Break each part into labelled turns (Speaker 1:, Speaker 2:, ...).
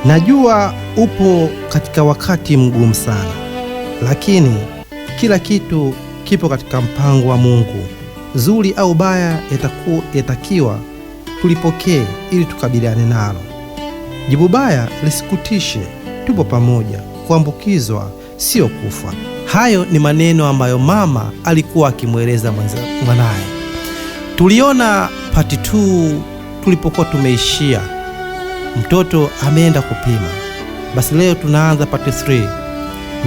Speaker 1: Najua upo katika wakati mgumu sana, lakini kila kitu kipo katika mpango wa Mungu. Zuri au baya yatakiwa tulipokee ili tukabiliane nalo. Jibu baya lisikutishe, tupo pamoja. Kuambukizwa sio kufa. Hayo ni maneno ambayo mama alikuwa akimweleza mwanaye. Tuliona part 2 tulipokuwa tumeishia. Mtoto ameenda kupima. Basi leo tunaanza part 3.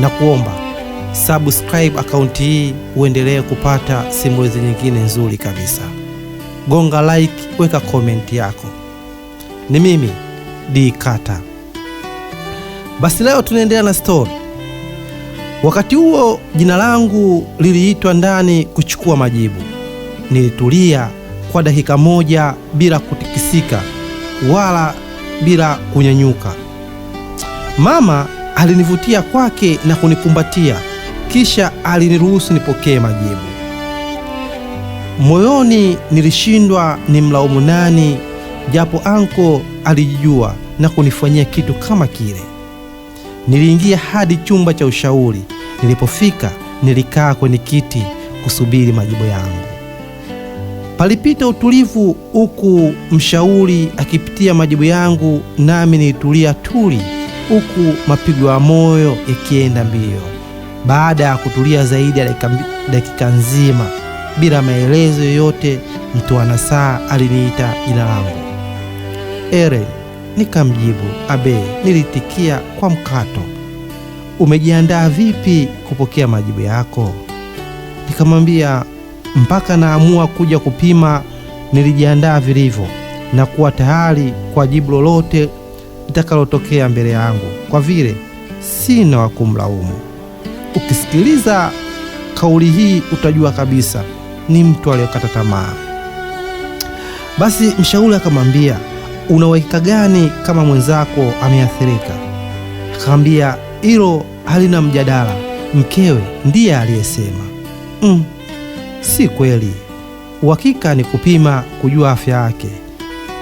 Speaker 1: Na kuomba subscribe akaunti hii uendelee kupata simulizi nyingine nzuri kabisa. Gonga like, weka comment yako. Ni mimi D Kata. Basi leo tunaendelea na story. Wakati huo jina langu liliitwa ndani kuchukua majibu. Nilitulia kwa dakika moja bila kutikisika wala bila kunyanyuka. Mama alinivutia kwake na kunikumbatia, kisha aliniruhusu nipokee majibu. Moyoni nilishindwa nimlaumu nani, japo anko alijijua na kunifanyia kitu kama kile. Niliingia hadi chumba cha ushauri. Nilipofika nilikaa kwenye kiti kusubiri majibu yangu. Palipita utulivu huku mshauri akipitia majibu yangu, nami nilitulia tuli huku mapigo ya moyo yakienda mbio. Baada ya kutulia zaidi ya dakika nzima bila maelezo yoyote, mtu anasaa aliniita jina langu. Eren. Nikamjibu abe. Nilitikia kwa mkato. Umejiandaa vipi kupokea majibu yako? Nikamwambia mpaka naamua kuja kupima nilijiandaa vilivyo na kuwa tayari kwa jibu lolote litakalotokea mbele yangu, kwa vile sina wa kumlaumu. Ukisikiliza kauli hii utajua kabisa ni mtu aliyekata tamaa. Basi mshauri akamwambia, una uhakika gani kama mwenzako ameathirika? Akamwambia hilo halina mjadala, mkewe ndiye aliyesema. Si kweli, uhakika ni kupima kujua afya yake.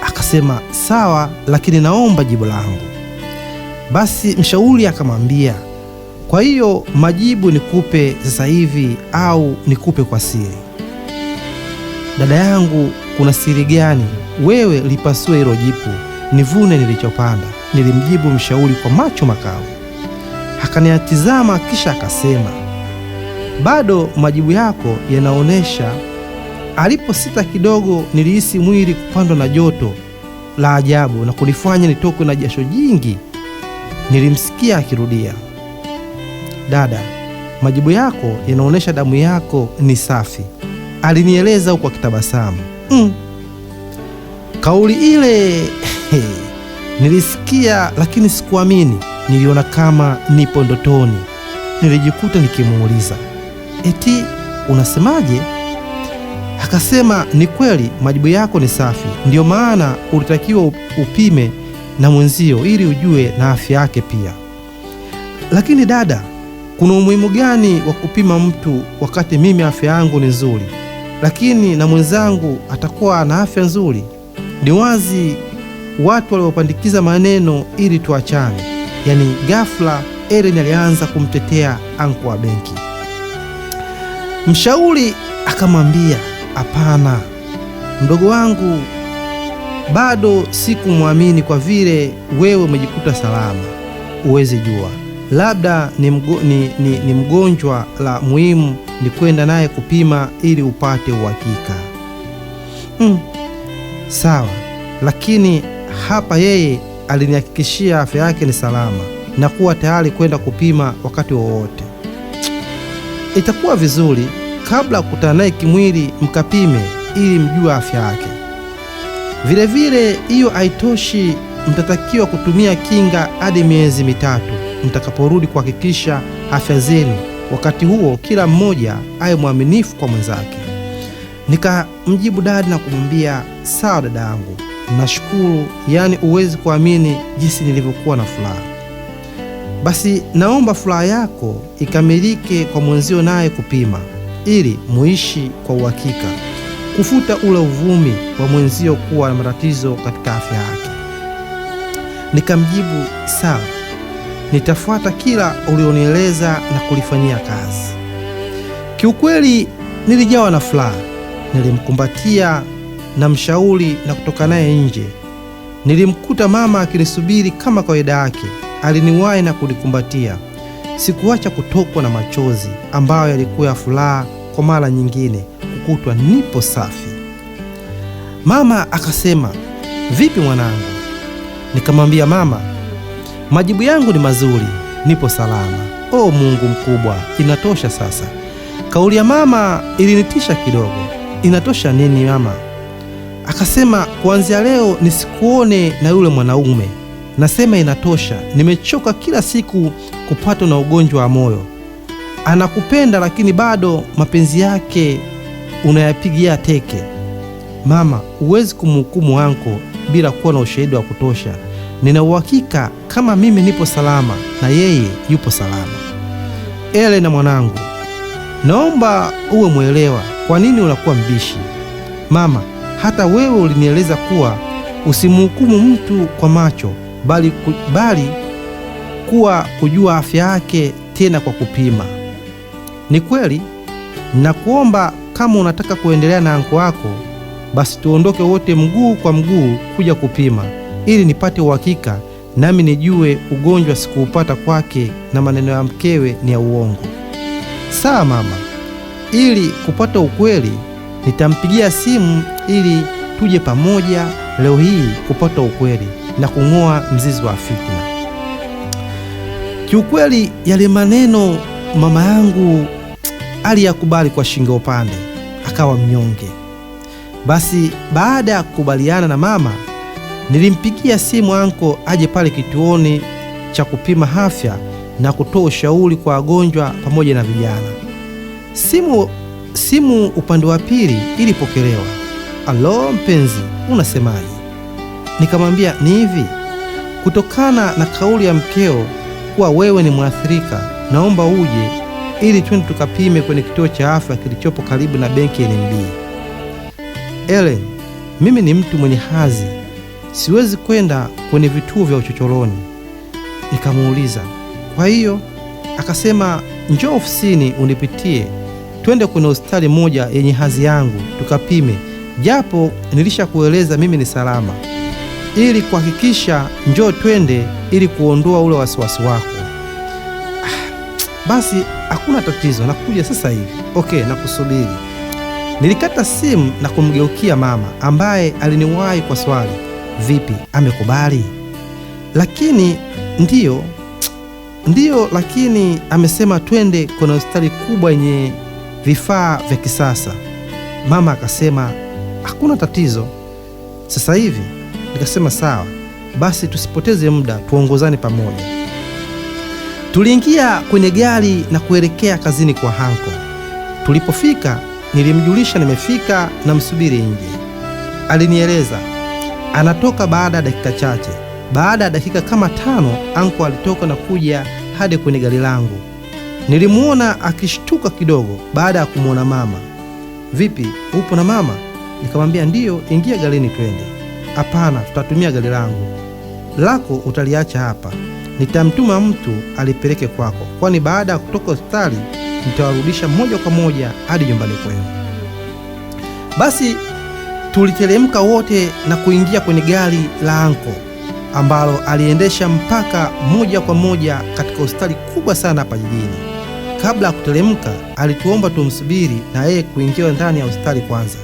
Speaker 1: Akasema sawa, lakini naomba jibu langu. Basi mshauri akamwambia, kwa hiyo majibu nikupe sasa hivi au nikupe kwa siri? Dada yangu, kuna siri gani? Wewe lipasue hilo jipu, nivune nilichopanda, nilimjibu mshauri kwa macho makavu. Akaniatizama kisha akasema, bado majibu yako yanaonesha. Aliposita kidogo, nilihisi mwili kupandwa na joto la ajabu na kunifanya nitokwe na jasho jingi. Nilimsikia akirudia, dada, majibu yako yanaonesha damu yako ni safi, alinieleza huko akitabasamu. Kauli ile nilisikia, lakini sikuamini. Niliona kama nipo ndotoni. Nilijikuta nikimuuliza, eti unasemaje? Akasema, ni kweli majibu yako ni safi, ndiyo maana ulitakiwa upime na mwenzio ili ujue na afya yake pia. Lakini dada, kuna umuhimu gani wa kupima mtu wakati mimi afya yangu ni nzuri, lakini na mwenzangu atakuwa na afya nzuri? Ni wazi watu waliopandikiza maneno ili tuachane. Yaani ghafla Eren alianza kumtetea anko wa benki. Mshauri akamwambia, hapana mdogo wangu, bado sikumwamini kwa vile wewe umejikuta salama. Uwezi jua, labda ni mgonjwa, la muhimu ni kwenda naye kupima ili upate uhakika. Sawa, lakini hapa yeye alinihakikishia afya yake ni salama na kuwa tayari kwenda kupima wakati wowote. Itakuwa vizuri kabla kukutana naye kimwili mkapime ili mjue afya yake. Vilevile hiyo haitoshi, mtatakiwa kutumia kinga hadi miezi 3 mtakaporudi kuhakikisha afya zenu. Wakati huo kila mmoja awe mwaminifu kwa mwenzake. Nikamjibu dada na kumwambia, sawa dada yangu, nashukuru, yani uwezi kuamini jinsi nilivyokuwa na furaha. Basi naomba furaha yako ikamilike kwa mwenzio naye kupima ili muishi kwa uhakika, kufuta ule uvumi wa mwenzio kuwa na matatizo katika afya yake. Nikamjibu, sawa, nitafuata kila ulionieleza na kulifanyia kazi. Kiukweli nilijawa na furaha. Nilimkumbatia na mshauri na kutoka naye nje. Nilimkuta mama akinisubiri kama kawaida yake. Aliniwahi na kunikumbatia. Sikuacha kutokwa na machozi ambayo yalikuwa ya furaha kwa mara nyingine kukutwa nipo safi. Mama akasema, vipi mwanangu? Nikamwambia mama, majibu yangu ni mazuri, nipo salama. O Mungu mkubwa, inatosha sasa. Kauli ya mama ilinitisha kidogo. Inatosha nini mama? Akasema, kuanzia leo nisikuone na yule mwanaume. Nasema inatosha, nimechoka kila siku kupatwa na ugonjwa wa moyo. Anakupenda lakini bado mapenzi yake unayapigia teke. Mama, huwezi kumhukumu anko bila kuwa na ushahidi wa kutosha. Nina uhakika kama mimi nipo salama na yeye yupo salama. Ele na mwanangu, naomba uwe mwelewa. Kwa nini unakuwa mbishi? Mama, hata wewe ulinieleza kuwa usimhukumu mtu kwa macho, bali kuwa kujua afya yake, tena kwa kupima. Ni kweli, nakuomba kama unataka kuendelea na anko wako, basi tuondoke wote mguu kwa mguu kuja kupima, ili nipate uhakika nami nijue ugonjwa sikuupata kwake na maneno ya mkewe ni ya uongo. Sawa mama, ili kupata ukweli nitampigia simu ili tuje pamoja leo hii kupata ukweli na kung'oa mzizi wa fitna. Kiukweli yale maneno mama yangu aliyakubali kwa shingo upande, akawa mnyonge. Basi baada ya kukubaliana na mama, nilimpigia simu anko aje pale kituoni cha kupima afya na kutoa ushauri kwa wagonjwa pamoja na vijana. Simu upande wa pili ilipokelewa. Alo mpenzi, unasemaje? Nikamwambia, ni hivi, kutokana na kauli ya mkeo kuwa wewe ni mwathirika, naomba uje ili twende tukapime kwenye kituo cha afya kilichopo karibu na benki NMB. Ellen, mimi ni mtu mwenye hadhi, siwezi kwenda kwenye vituo vya uchochoroni. Nikamuuliza, kwa hiyo? Akasema, njoo ofisini unipitie, twende kwenye hospitali moja yenye hadhi yangu tukapime, japo nilishakueleza mimi ni salama. Ili kuhakikisha, njoo twende ili kuondoa ule wasiwasi wako. Basi hakuna tatizo, nakuja sasa hivi. Okay, nakusubiri. Nilikata simu na kumgeukia mama ambaye aliniwahi kwa swali, vipi, amekubali? Lakini ndiyo, lakini amesema twende kwenye hospitali kubwa yenye vifaa vya kisasa. Mama akasema, hakuna tatizo sasa hivi. Nikasema sawa, basi tusipoteze muda, tuongozane pamoja. Tuliingia kwenye gari na kuelekea kazini kwa hanko. Tulipofika nilimjulisha nimefika na msubiri nje. Alinieleza anatoka baada ya dakika chache. Baada ya dakika kama 5 anko alitoka na kuja hadi kwenye gari langu. Nilimuona akishtuka kidogo baada ya kumuona mama. Vipi, upo na mama? Nikamwambia ndiyo, ingia garini twende. Hapana, tutatumia gari langu. Lako utaliacha hapa, nitamtuma mtu alipeleke kwako, kwani baada ya kutoka hospitali nitawarudisha moja kwa moja hadi nyumbani kwenu. Basi tuliteremka wote na kuingia kwenye gari la anko ambalo aliendesha mpaka moja kwa moja katika hospitali kubwa sana hapa jijini. Kabla ya kuteremka, alituomba tumsubiri na yeye kuingia ndani ya hospitali kwanza.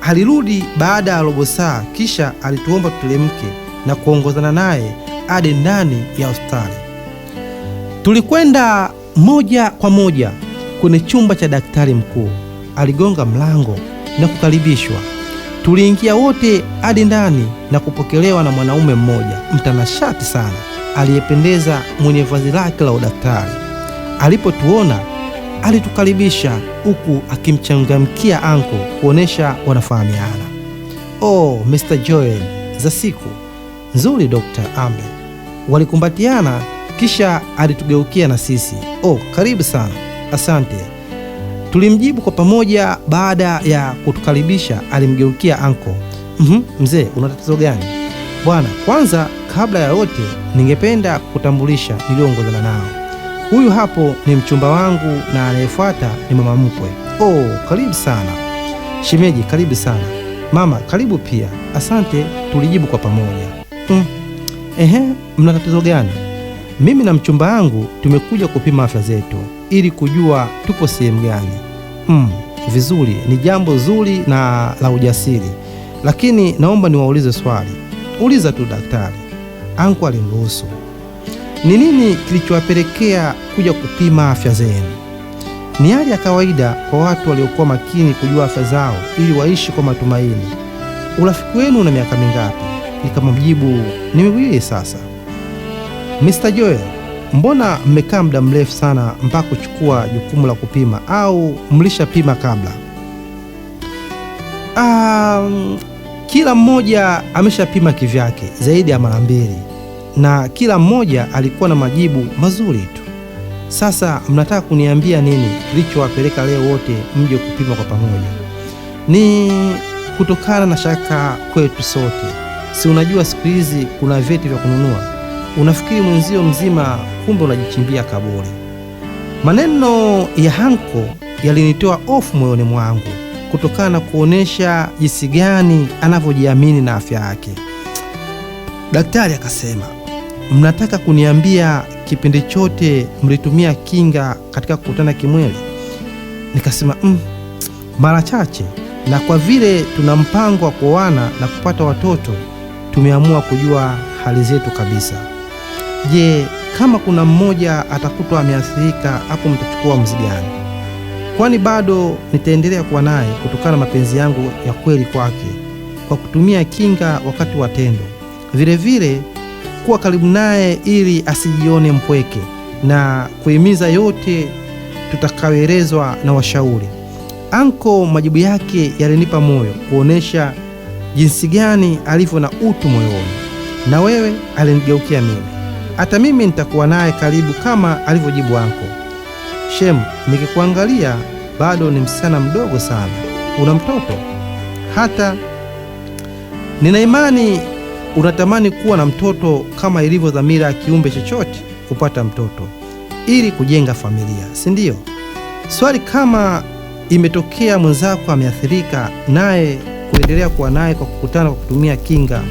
Speaker 1: Alirudi baada ya robo saa, kisha alituomba tuteremke na kuongozana naye hadi ndani ya hospitali. Tulikwenda moja kwa moja kwenye chumba cha daktari mkuu. Aligonga mlango na kukaribishwa. Tuliingia wote hadi ndani na kupokelewa na mwanaume mmoja mtanashati sana aliyependeza, mwenye vazi lake la udaktari. Alipotuona alitukaribisha huku akimchangamkia anko kuonesha wanafahamiana. Oh, Mr. Joel, za siku nzuri Dr. Ambe. Walikumbatiana kisha alitugeukia na sisi. Oh, karibu sana. Asante. Tulimjibu kwa pamoja. Baada ya kutukaribisha alimgeukia anko. Mzee, una tatizo gani? Bwana, kwanza kabla ya yote ningependa kukutambulisha nilioongozana nao. Huyu hapo ni mchumba wangu na anayefuata ni mama mkwe. Oh, karibu sana. Shemeji, karibu sana. Mama, karibu pia. Asante, tulijibu kwa pamoja. Mna tatizo gani? Mimi na mchumba wangu tumekuja kupima afya zetu ili kujua tupo sehemu gani. Vizuri, ni jambo zuri na la ujasiri. Lakini naomba niwaulize swali. Uliza tu daktari. Anko alimruhusu. Ni nini kilichowapelekea kuja kupima afya zenu? Ni hali ya kawaida kwa watu waliokuwa makini kujua afya zao ili waishi kwa matumaini. Urafiki wenu una miaka mingapi? Nikamjibu, ni miwili sasa. Mr. Joel, mbona mmekaa muda mrefu sana mpaka kuchukua jukumu la kupima, au mlishapima kabla? Kila mmoja ameshapima kivyake zaidi ya mara 2 na kila mmoja alikuwa na majibu mazuri tu. Sasa mnataka kuniambia nini kilichowapeleka leo wote mje kupima kwa pamoja? Ni kutokana na shaka kwetu sote. Si unajua siku hizi kuna vyeti vya kununua. Unafikiri mwenzio mzima, kumbe unajichimbia kaburi. Maneno ya Hanko yalinitoa hofu moyoni mwangu kutokana na kuonesha jinsi gani anavyojiamini na afya yake. Daktari akasema, mnataka kuniambia kipindi chote mlitumia kinga katika kukutana kimwili? Nikasema mara chache, na kwa vile tuna mpango wa kuoana na kupata watoto, tumeamua kujua hali zetu kabisa. Je, kama kuna mmoja atakutwa ameathirika, hapo mtachukua mzigo gani? Kwani bado nitaendelea kuwa naye kutokana na mapenzi yangu ya kweli kwake kwa kutumia kinga wakati wa tendo. Vile vile kuwa karibu naye ili asijione mpweke na kuhimiza yote tutakayoelezwa na washauri. Anko majibu yake yalinipa moyo kuonesha jinsi gani alivyo na utu moyoni. Na wewe? Alinigeukia mimi. Hata mimi nitakuwa naye karibu kama alivyojibu Anko. Shem, nikikuangalia bado ni msichana mdogo sana. Una mtoto? Hata nina imani unatamani kuwa na mtoto kama ilivyo dhamira ya kiumbe chochote kupata mtoto ili kujenga familia, si ndio? Swali kama imetokea mwenzako ameathirika naye kuendelea kuwa naye kwa kukutana kwa kutumia kinga,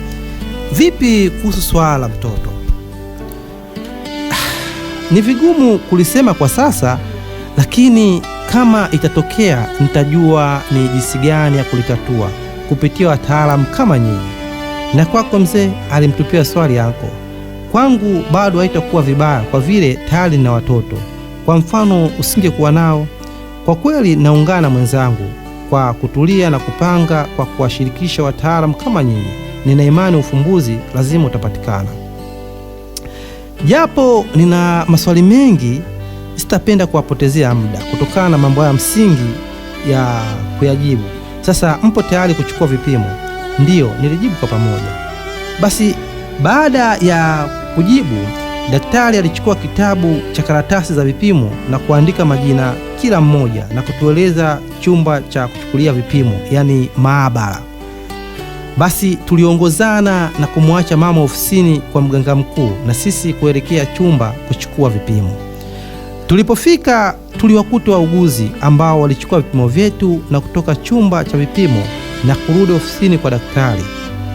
Speaker 1: vipi kuhusu swala la mtoto? Ni vigumu kulisema kwa sasa, lakini kama itatokea nitajua ni jinsi gani ya kulitatua kupitia wataalamu kama nyinyi. Na kwako mzee? Alimtupia swali Anko. Kwangu bado haitakuwa vibaya kwa vile tayari na watoto. Kwa mfano usingekuwa nao? Kwa kweli naungana na mwenzangu kwa kutulia na kupanga kwa kuwashirikisha wataalamu kama nyinyi. Nina imani ufumbuzi lazima utapatikana. Japo nina maswali mengi, sitapenda kuwapotezea muda kutokana na mambo ya msingi ya kuyajibu. Sasa mpo tayari kuchukua vipimo? Ndiyo, nilijibu kwa pamoja. Basi baada ya kujibu, daktari alichukua kitabu cha karatasi za vipimo na kuandika majina kila mmoja na kutueleza chumba cha kuchukulia vipimo, yani maabara. Basi tuliongozana na kumwacha mama ofisini kwa mganga mkuu na sisi kuelekea chumba kuchukua vipimo. Tulipofika tuliwakuta wauguzi ambao walichukua vipimo vyetu na kutoka chumba cha vipimo na kurudi ofisini kwa daktari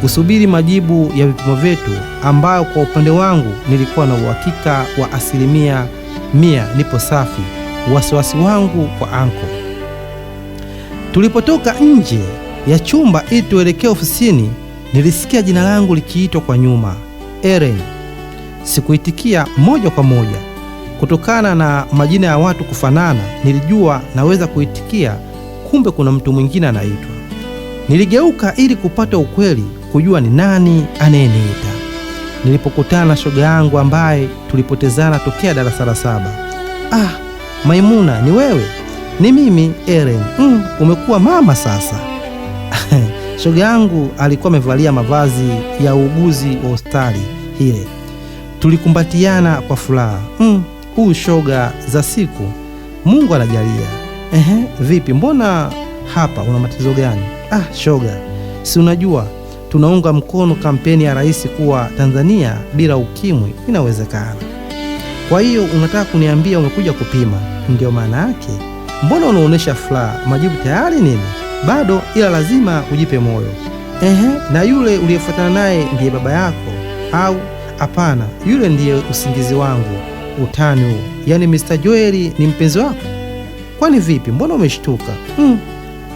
Speaker 1: kusubiri majibu ya vipimo vyetu, ambayo kwa upande wangu nilikuwa na uhakika wa 100% nipo safi. Wasiwasi wangu kwa Anko. Tulipotoka nje ya chumba ili tuelekee ofisini, nilisikia jina langu likiitwa kwa nyuma, Eren. Sikuitikia moja kwa moja. Kutokana na majina ya watu kufanana, nilijua naweza kuitikia, kumbe kuna mtu mwingine anaitwa. Niligeuka ili kupata ukweli, kujua ni nani anayeniita. Nilipokutana na shoga yangu ambaye tulipotezana tokea darasa la 7. Maimuna, ni wewe? Ni mimi Eren. Umekuwa mama sasa. Shoga yangu alikuwa amevalia mavazi ya uuguzi wa hospitali ile. Tulikumbatiana kwa furaha. Huu shoga za siku, Mungu anajalia. Vipi, mbona hapa una matatizo gani? Shoga, si unajua tunaunga mkono kampeni ya rais kuwa Tanzania bila ukimwi inawezekana. Kwa hiyo unataka kuniambia umekuja kupima, ndio maana yake? Mbona unaonesha furaha? Majibu tayari nini? Bado, ila lazima ujipe moyo. Na yule uliyefuatana naye ndiye baba yako au? Hapana, yule ndiye usingizi wangu. Utani huu, yaani Mr. Joel ni mpenzi wako? Kwani vipi, mbona umeshtuka?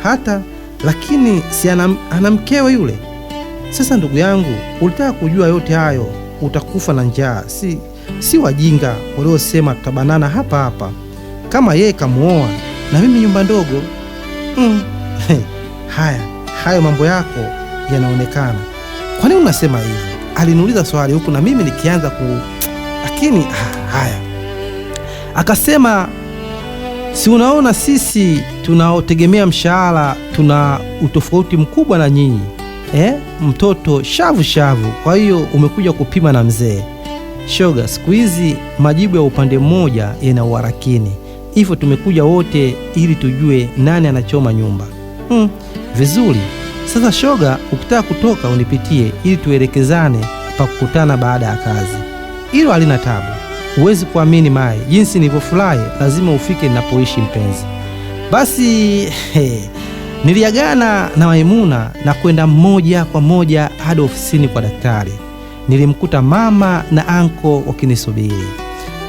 Speaker 1: Hata lakini si ana mkewe yule. Sasa ndugu yangu, ulitaka kujua yote hayo, utakufa na njaa. Si wajinga waliosema tutabanana hapa hapa. Kama yeye kamuoa na mimi nyumba ndogo. Hayo mambo yako yanaonekana. Kwa nini unasema hivyo? Aliniuliza swali huku na mimi nikianza lakini haya. Akasema, si unaona sisi tunaotegemea mshahara tuna utofauti mkubwa na nyinyi. Mtoto shavu. Kwa hiyo umekuja kupima na mzee. Shoga, siku hizi majibu ya upande mmoja yana uharakini. Hivyo tumekuja wote ili tujue nani anachoma nyumba. Vizuri. Sasa shoga, ukitaka kutoka unipitie ili tuelekezane pa kukutana baada ya kazi. Hilo halina tabu. Huwezi kuamini Mai, jinsi nilivyofurahi. Lazima ufike ninapoishi mpenzi. Basi niliagana na Maimuna na kwenda moja kwa moja hadi ofisini kwa daktari. Nilimkuta mama na anko wakinisubiri.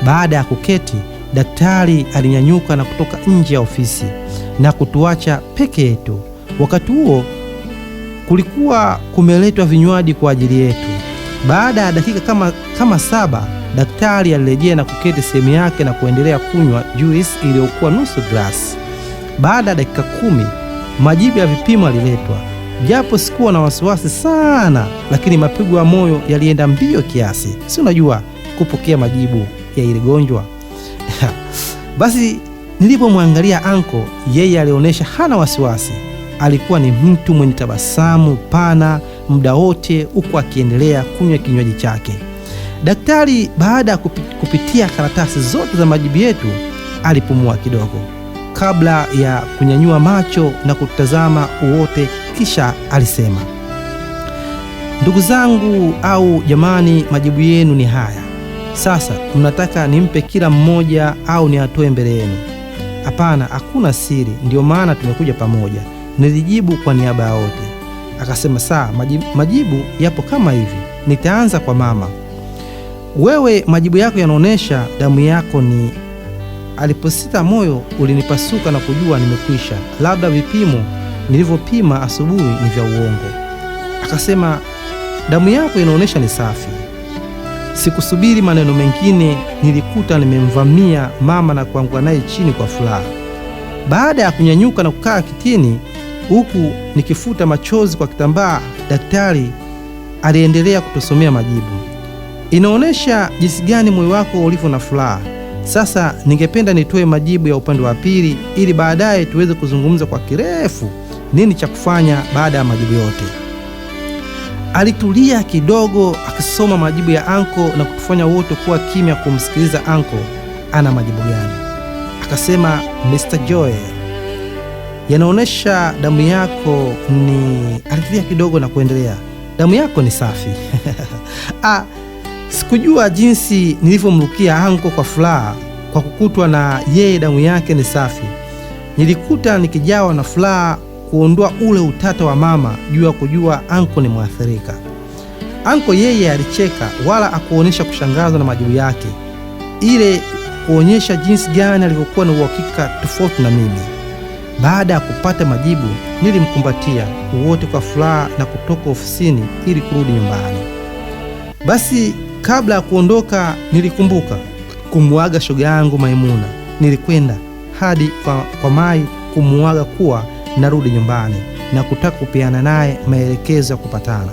Speaker 1: Baada ya kuketi, daktari alinyanyuka na kutoka nje ya ofisi na kutuacha peke yetu. Wakati huo kulikuwa kumeletwa vinywaji kwa ajili yetu. Baada ya dakika kama 7, daktari alirejea na kuketi sehemu yake na kuendelea kunywa juice iliyokuwa nusu glasi. Baada ya dakika 10, majibu ya vipimo yaliletwa. Japo sikuwa na wasiwasi sana, lakini mapigo ya moyo yalienda mbio kiasi. Si unajua kupokea majibu ya ile gonjwa. Basi nilipomwangalia anko, yeye alionyesha hana wasiwasi. Alikuwa ni mtu mwenye tabasamu pana muda wote, huku akiendelea kunywa kinywaji chake. Daktari baada ya kupitia karatasi zote za majibu yetu, alipumua kidogo kabla ya kunyanyua macho na kutazama wote, kisha alisema, ndugu zangu au jamani, majibu yenu ni haya. Sasa mnataka nimpe kila mmoja au niatoe mbele yenu? Hapana, hakuna siri, ndio maana tumekuja pamoja. Nilijibu kwa niaba ya wote. Akasema, saa majibu yapo kama hivi. Nitaanza kwa mama. Wewe majibu yako yanaonesha damu yako ni... Aliposita moyo ulinipasuka na kujua nimekwisha, labda vipimo nilivyopima asubuhi ni vya uongo. Akasema, damu yako inaonesha ni safi. Sikusubiri maneno mengine, nilikuta nimemvamia mama na kuanguka naye chini kwa furaha. Baada ya kunyanyuka na kukaa kitini huku nikifuta machozi kwa kitambaa, daktari aliendelea kutusomea majibu. Inaonesha jinsi gani moyo wako ulivyo na furaha. Sasa ningependa nitoe majibu ya upande wa pili ili baadaye tuweze kuzungumza kwa kirefu nini cha kufanya baada ya majibu yote. Alitulia kidogo akisoma majibu ya anko na kutufanya wote kuwa kimya kumsikiliza anko ana majibu gani. Akasema, Mr. Joel, yanaonesha damu yako ni... Alitulia kidogo na kuendelea, damu yako ni safi. Sikujua jinsi nilivyomrukia anko kwa furaha kwa kukutwa na yeye damu yake ni safi. Nilikuta nikijawa na furaha kuondoa ule utata wa mama juu ya kujua anko ni mwathirika. Anko yeye alicheka wala akuonyesha kushangazwa na majibu yake, ile kuonyesha jinsi gani alivyokuwa na uhakika tofauti na mimi. Baada ya kupata majibu, nilimkumbatia wote kwa furaha na kutoka ofisini ili kurudi nyumbani. Basi kabla ya kuondoka, nilikumbuka kumuaga shoga yangu Maimuna. Nilikwenda hadi kwa Mai kumuaga kuwa narudi nyumbani na kutaka kupeana naye maelekezo ya kupatana.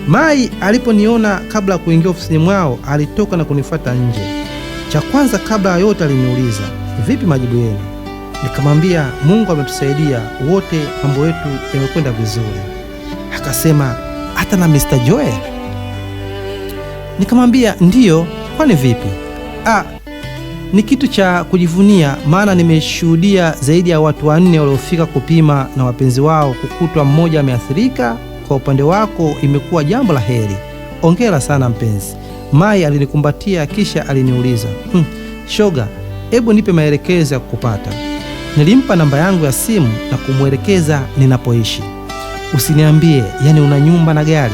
Speaker 1: Mai aliponiona kabla ya kuingia ofisini mwao, alitoka na kunifuata nje. Cha kwanza kabla ya yote aliniuliza, vipi majibu yenu? Nikamwambia Mungu ametusaidia wote, mambo yetu yamekwenda vizuri. Akasema, hata na Mr. Joel? Nikamwambia ndiyo. Kwani vipi? Ni kitu cha kujivunia, maana nimeshuhudia zaidi ya watu 4 waliofika kupima na wapenzi wao kukutwa mmoja ameathirika kwa upande wako imekuwa jambo la heri. Ongera sana mpenzi. Mai alinikumbatia kisha aliniuliza, shoga, hebu nipe maelekezo ya kukupata. Nilimpa namba yangu ya simu na kumwelekeza ninapoishi. Usiniambie, yani una nyumba na gari?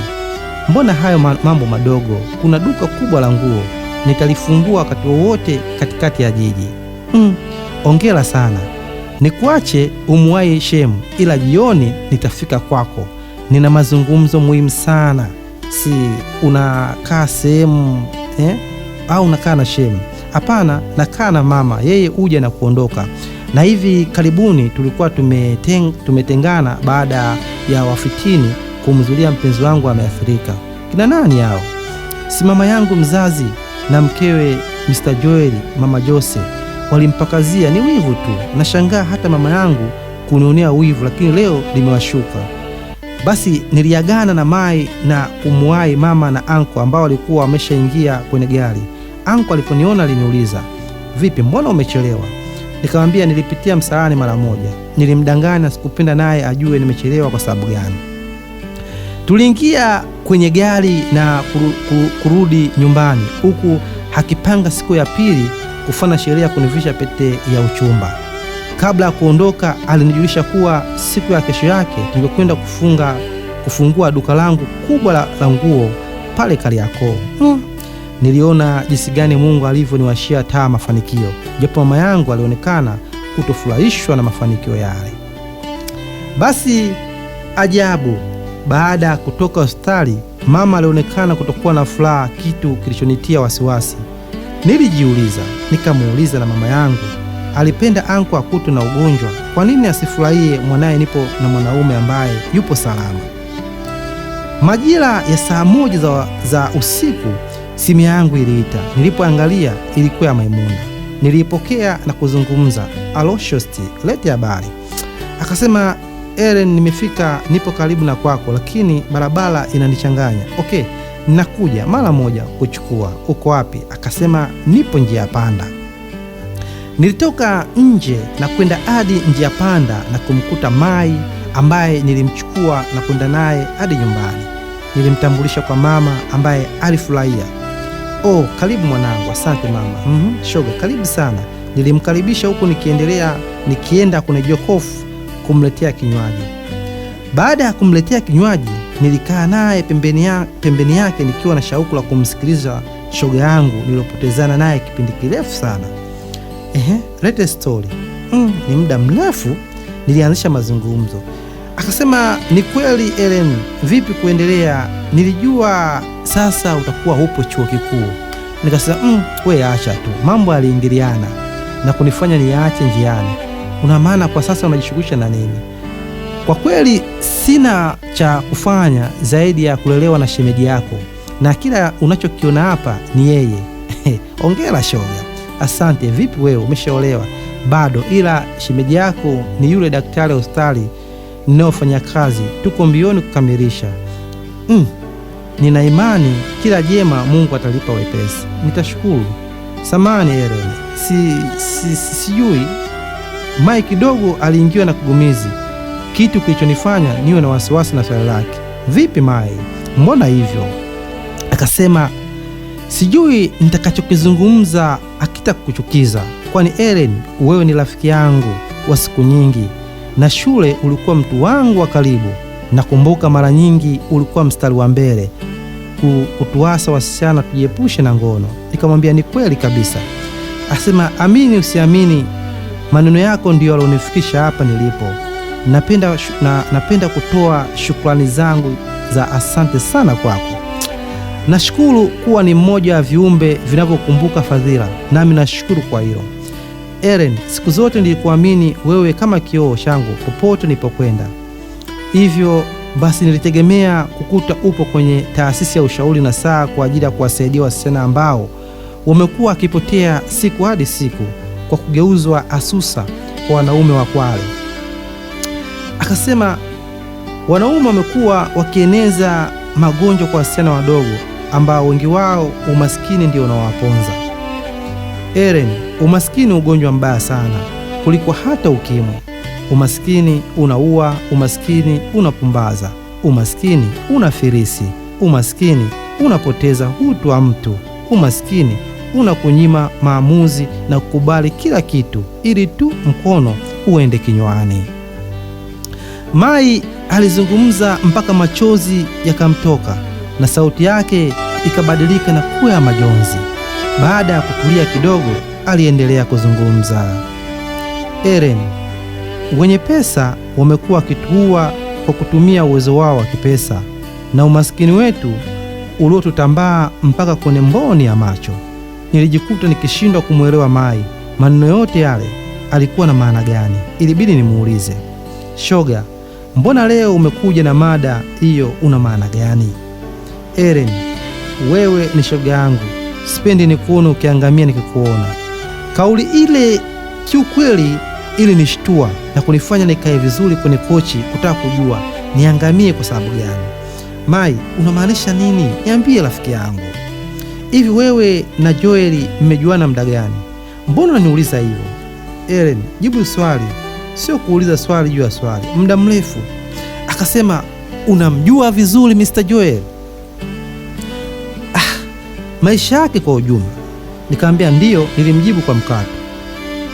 Speaker 1: Mbona hayo mambo madogo, kuna duka kubwa la nguo, nitalifungua wakati wowote katikati ya jiji. Ongera sana. Nikuache umuwahi shemu, ila jioni nitafika kwako. Nina mazungumzo muhimu sana. Si unakaa sehemu au unakaa na shemu? Hapana, nakaa na mama, yeye uja na kuondoka. Na hivi karibuni tulikuwa tumetengana baada ya wafitini kumzulia mpenzi wangu ameathirika. Kina nani hao? Si mama yangu mzazi na mkewe Mr. Joel, mama Jose. Walimpakazia, ni wivu tu. Nashangaa hata mama yangu kunionea wivu, lakini leo limewashuka. Basi niliagana na Mai na kumwahi mama na anko ambao walikuwa wameshaingia kwenye gari. Anko aliponiona aliniuliza, vipi, mbona umechelewa? Nikamwambia nilipitia msalani mara moja. Nilimdanganya sikupenda naye ajue nimechelewa kwa sababu gani. Tuliingia kwenye gari na kurudi nyumbani, huku hakipanga siku ya pili kufanya sherehe ya kunivisha pete ya uchumba. Kabla ya kuondoka alinijulisha kuwa siku ya kesho yake ningekwenda kufungua duka langu kubwa la nguo pale Kariakoo. Niliona jinsi gani Mungu alivyoniwashia taa mafanikio, japo mama yangu alionekana kutofurahishwa na mafanikio yale. Basi ajabu, baada ya kutoka hospitali mama alionekana kutokuwa na furaha, kitu kilichonitia wasiwasi. Nilijiuliza, nikamuuliza na mama yangu, alipenda anko akutwe na ugonjwa, kwa nini asifurahie mwanaye nipo na mwanaume ambaye yupo salama? Majira ya saa 1 za usiku simu yangu iliita. Nilipoangalia ilikuwa ya Maimuna. Nilipokea na kuzungumza, alo shosti, lete habari. Akasema, Ellen, nimefika, nipo karibu na kwako, lakini barabara inanichanganya. Okay, nakuja mara moja kuchukua. Uko wapi? Akasema, nipo njia panda. Nilitoka nje na kwenda hadi njia panda na kumkuta Mai ambaye nilimchukua na kwenda naye hadi nyumbani. Nilimtambulisha kwa mama ambaye alifurahia. Oh, karibu mwanangu. Asante mama. Shoga, karibu sana. Nilimkaribisha huku nikienda kwenye jokofu kumletea kinywaji. Baada ya kumletea kinywaji, nilikaa naye pembeni yake nikiwa na shauku la kumsikiliza shoga yangu nilopotezana naye kipindi kirefu sana. Lete story. Ni muda mrefu. Nilianzisha mazungumzo. Akasema, ni kweli Ellen, vipi kuendelea? Nilijua sasa utakuwa upo chuo kikuu. Nikasema, we acha tu. Mambo yaliingiliana na kunifanya niache njiani. Una maana kwa sasa unajishughulisha na nini? Kwa kweli sina cha kufanya zaidi ya kulelewa na shemeji yako, na kila unachokiona hapa ni yeye. Ongera shoga. Asante. Vipi wewe, umeshaolewa? Bado, ila shemeji yako ni yule daktari hospitali ninaofanya kazi, tuko mbioni kukamilisha. Nina imani kila jema Mungu atalipa wepesi. Nitashukuru. Samani Ellen, sijui. Mai kidogo aliingiwa na kugumizi, kitu kilichonifanya niwe na wasiwasi na swali lake. Vipi Mai, mbona hivyo? Akasema, sijui nitakachokizungumza akitakuchukiza, kwani Ellen, wewe ni rafiki yangu wa siku nyingi na shule ulikuwa mtu wangu wa karibu. Nakumbuka mara nyingi ulikuwa mstari wa mbele kutuasa wasichana tujiepushe na ngono. Nikamwambia ni kweli kabisa. Asema, amini usiamini, maneno yako ndio yalonifikisha hapa nilipo. Napenda kutoa shukrani zangu za asante sana kwako. Nashukuru kuwa ni mmoja wa viumbe vinavyokumbuka fadhila, nami nashukuru kwa hilo. Ellen, siku zote nilikuamini wewe kama kioo changu popote nilipokwenda. Hivyo basi nilitegemea kukuta upo kwenye taasisi ya ushauri na saa kwa ajili ya kuwasaidia wasichana ambao wamekuwa wakipotea siku hadi siku kwa kugeuzwa asusa kwa wanaume wa Kwale. Akasema, wanaume wamekuwa wakieneza magonjwa kwa wasichana wadogo ambao wengi wao umaskini ndio unawaponza. Ellen, umaskini ugonjwa mbaya sana kuliko hata ukimwi. Umaskini unaua, umaskini unapumbaza. umaskini unafirisi, umaskini unapoteza utu wa mtu, umaskini unakunyima maamuzi na kukubali kila kitu ili tu mkono uende kinywani. Mai alizungumza mpaka machozi yakamtoka na sauti yake ikabadilika na kuwa ya majonzi. Baada ya kutulia kidogo, aliendelea kuzungumza. Ellen, wenye pesa wamekuwa wakituua kwa kutumia uwezo wao wa kipesa na umaskini wetu uliotutambaa mpaka kwenye mboni ya macho. Nilijikuta nikishindwa kumwelewa Mai. Maneno yote yale alikuwa na maana gani? Ilibidi nimuulize, shoga, mbona leo umekuja na mada hiyo, una maana gani? Ellen, wewe ni shoga yangu, sipendi nikuone ukiangamia nikikuona. Kauli ile kiukweli ilinishtua na kunifanya nikae vizuri kwenye kochi kutaka kujua niangamie kwa sababu gani. Mai, unamaanisha nini? Niambie rafiki yangu. Hivi wewe na Joeli mmejuana muda gani? Mbona unaniuliza hivyo? Ellen, jibu swali, sio kuuliza swali juu ya swali. Muda mrefu. Akasema, unamjua vizuri Mr. Joel? Maisha yake kwa ujumla. Nikamwambia ndiyo, nilimjibu kwa mkato.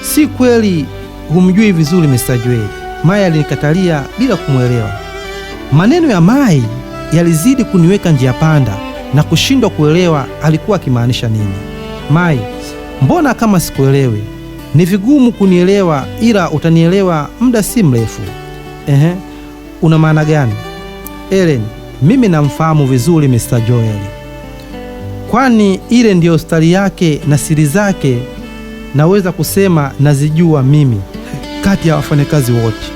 Speaker 1: Si kweli humjui vizuri Mr. Joel. Mai alinikatalia bila kumwelewa. Maneno ya Mai yalizidi kuniweka njia panda na kushindwa kuelewa alikuwa akimaanisha nini. Mai, mbona kama sikuelewi? Ni vigumu kunielewa, ila utanielewa muda si mrefu. Una maana gani? Ellen, mimi namfahamu vizuri Mr. Joel, kwani ile ndiyo stari yake na siri zake naweza kusema nazijua mimi kati ya wafanyakazi wote.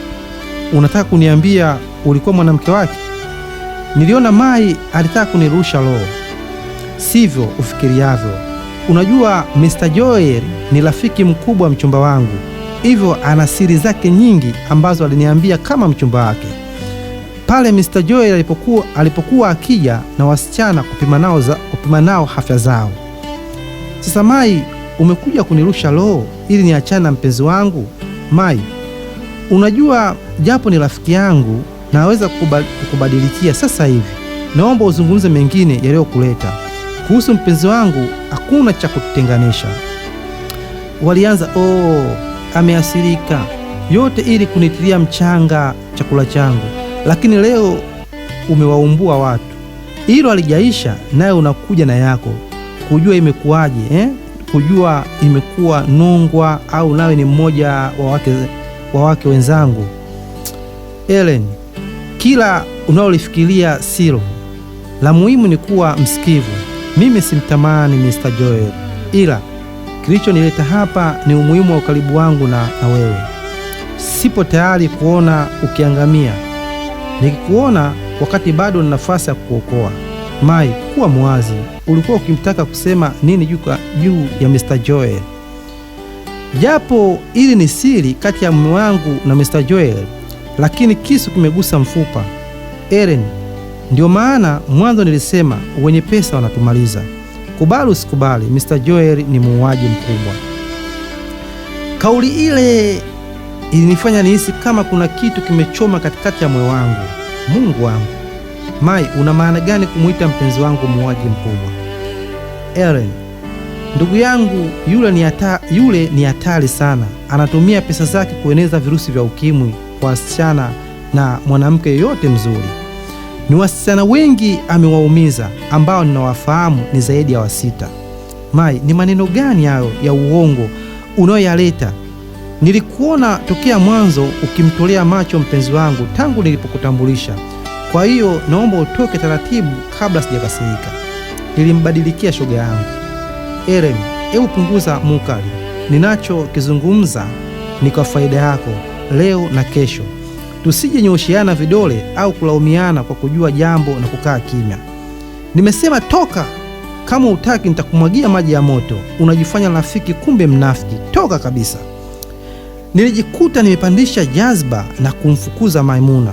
Speaker 1: Unataka kuniambia ulikuwa mwanamke wake? Niliona Mai alitaka kunirusha roho. Sivyo ufikiriavyo. Unajua Mr. Joel ni rafiki mkubwa wa mchumba wangu, hivyo ana siri zake nyingi ambazo aliniambia kama mchumba wake. Pale Mr. Joel alipokuwa akija na wasichana kupima nao afya zao. Sasa Mai, umekuja kunirusha roho ili niachane na mpenzi wangu? Mai, unajua japo ni rafiki yangu naweza kukubadilikia sasa hivi. Naomba uzungumze mengine yaliyokuleta. Kuhusu mpenzi wangu hakuna cha kututenganisha. Walianza, ameasirika, yote ili kunitilia mchanga chakula changu. Lakini leo umewaumbua watu. Hilo alijaisha, naye unakuja na yako. Kujua imekuwaje, kujua imekuwa nongwa au nawe ni mmoja wa wake wenzangu. Ellen, kila unaolifikiria silo. La muhimu ni kuwa msikivu. Mimi simtamani Mr. Joel, ila kilichonileta hapa ni umuhimu wa ukaribu wangu na wewe. Sipo tayari kuona ukiangamia. Nikikuona wakati bado na nafasi ya kuokoa. Mai, kuwa mwazi. Ulikuwa ukimtaka kusema nini juu ya Mr. Joel? Japo ili ni siri kati ya mume wangu na Mr. Joel, lakini kisu kimegusa mfupa. Ellen, ndio maana mwanzo nilisema wenye pesa wanatumaliza. Kubali usikubali, Mr. Joel ni muuaji mkubwa. Kauli ile ilinifanya nihisi kama kuna kitu kimechoma katikati ya moyo wangu. Mungu wangu. Mai, una maana gani kumuita mpenzi wangu muuaji mkubwa? Ellen, ndugu yangu, yule ni hatari sana. Anatumia pesa zake kueneza virusi vya ukimwi kwa wasichana na mwanamke yoyote mzuri. Ni wasichana wengi amewaumiza ambao ninawafahamu ni zaidi ya 6. Mai, ni maneno gani hayo ya uongo unayoyaleta? Nilikuona tokea mwanzo ukimtolea macho mpenzi wangu tangu nilipokutambulisha. Kwa hiyo naomba utoke taratibu kabla sijakasirika. Nilimbadilikia shoga yangu. Ellen, hebu punguza mukali. Ninachokizungumza ni kwa faida yako leo na kesho. Tusije nyoshiana vidole au kulaumiana kwa kujua jambo na kukaa kimya. Nimesema toka. Kama utaki nitakumwagia maji ya moto. Unajifanya rafiki kumbe mnafiki. Toka kabisa. Nilijikuta nimepandisha jazba na kumfukuza Maimuna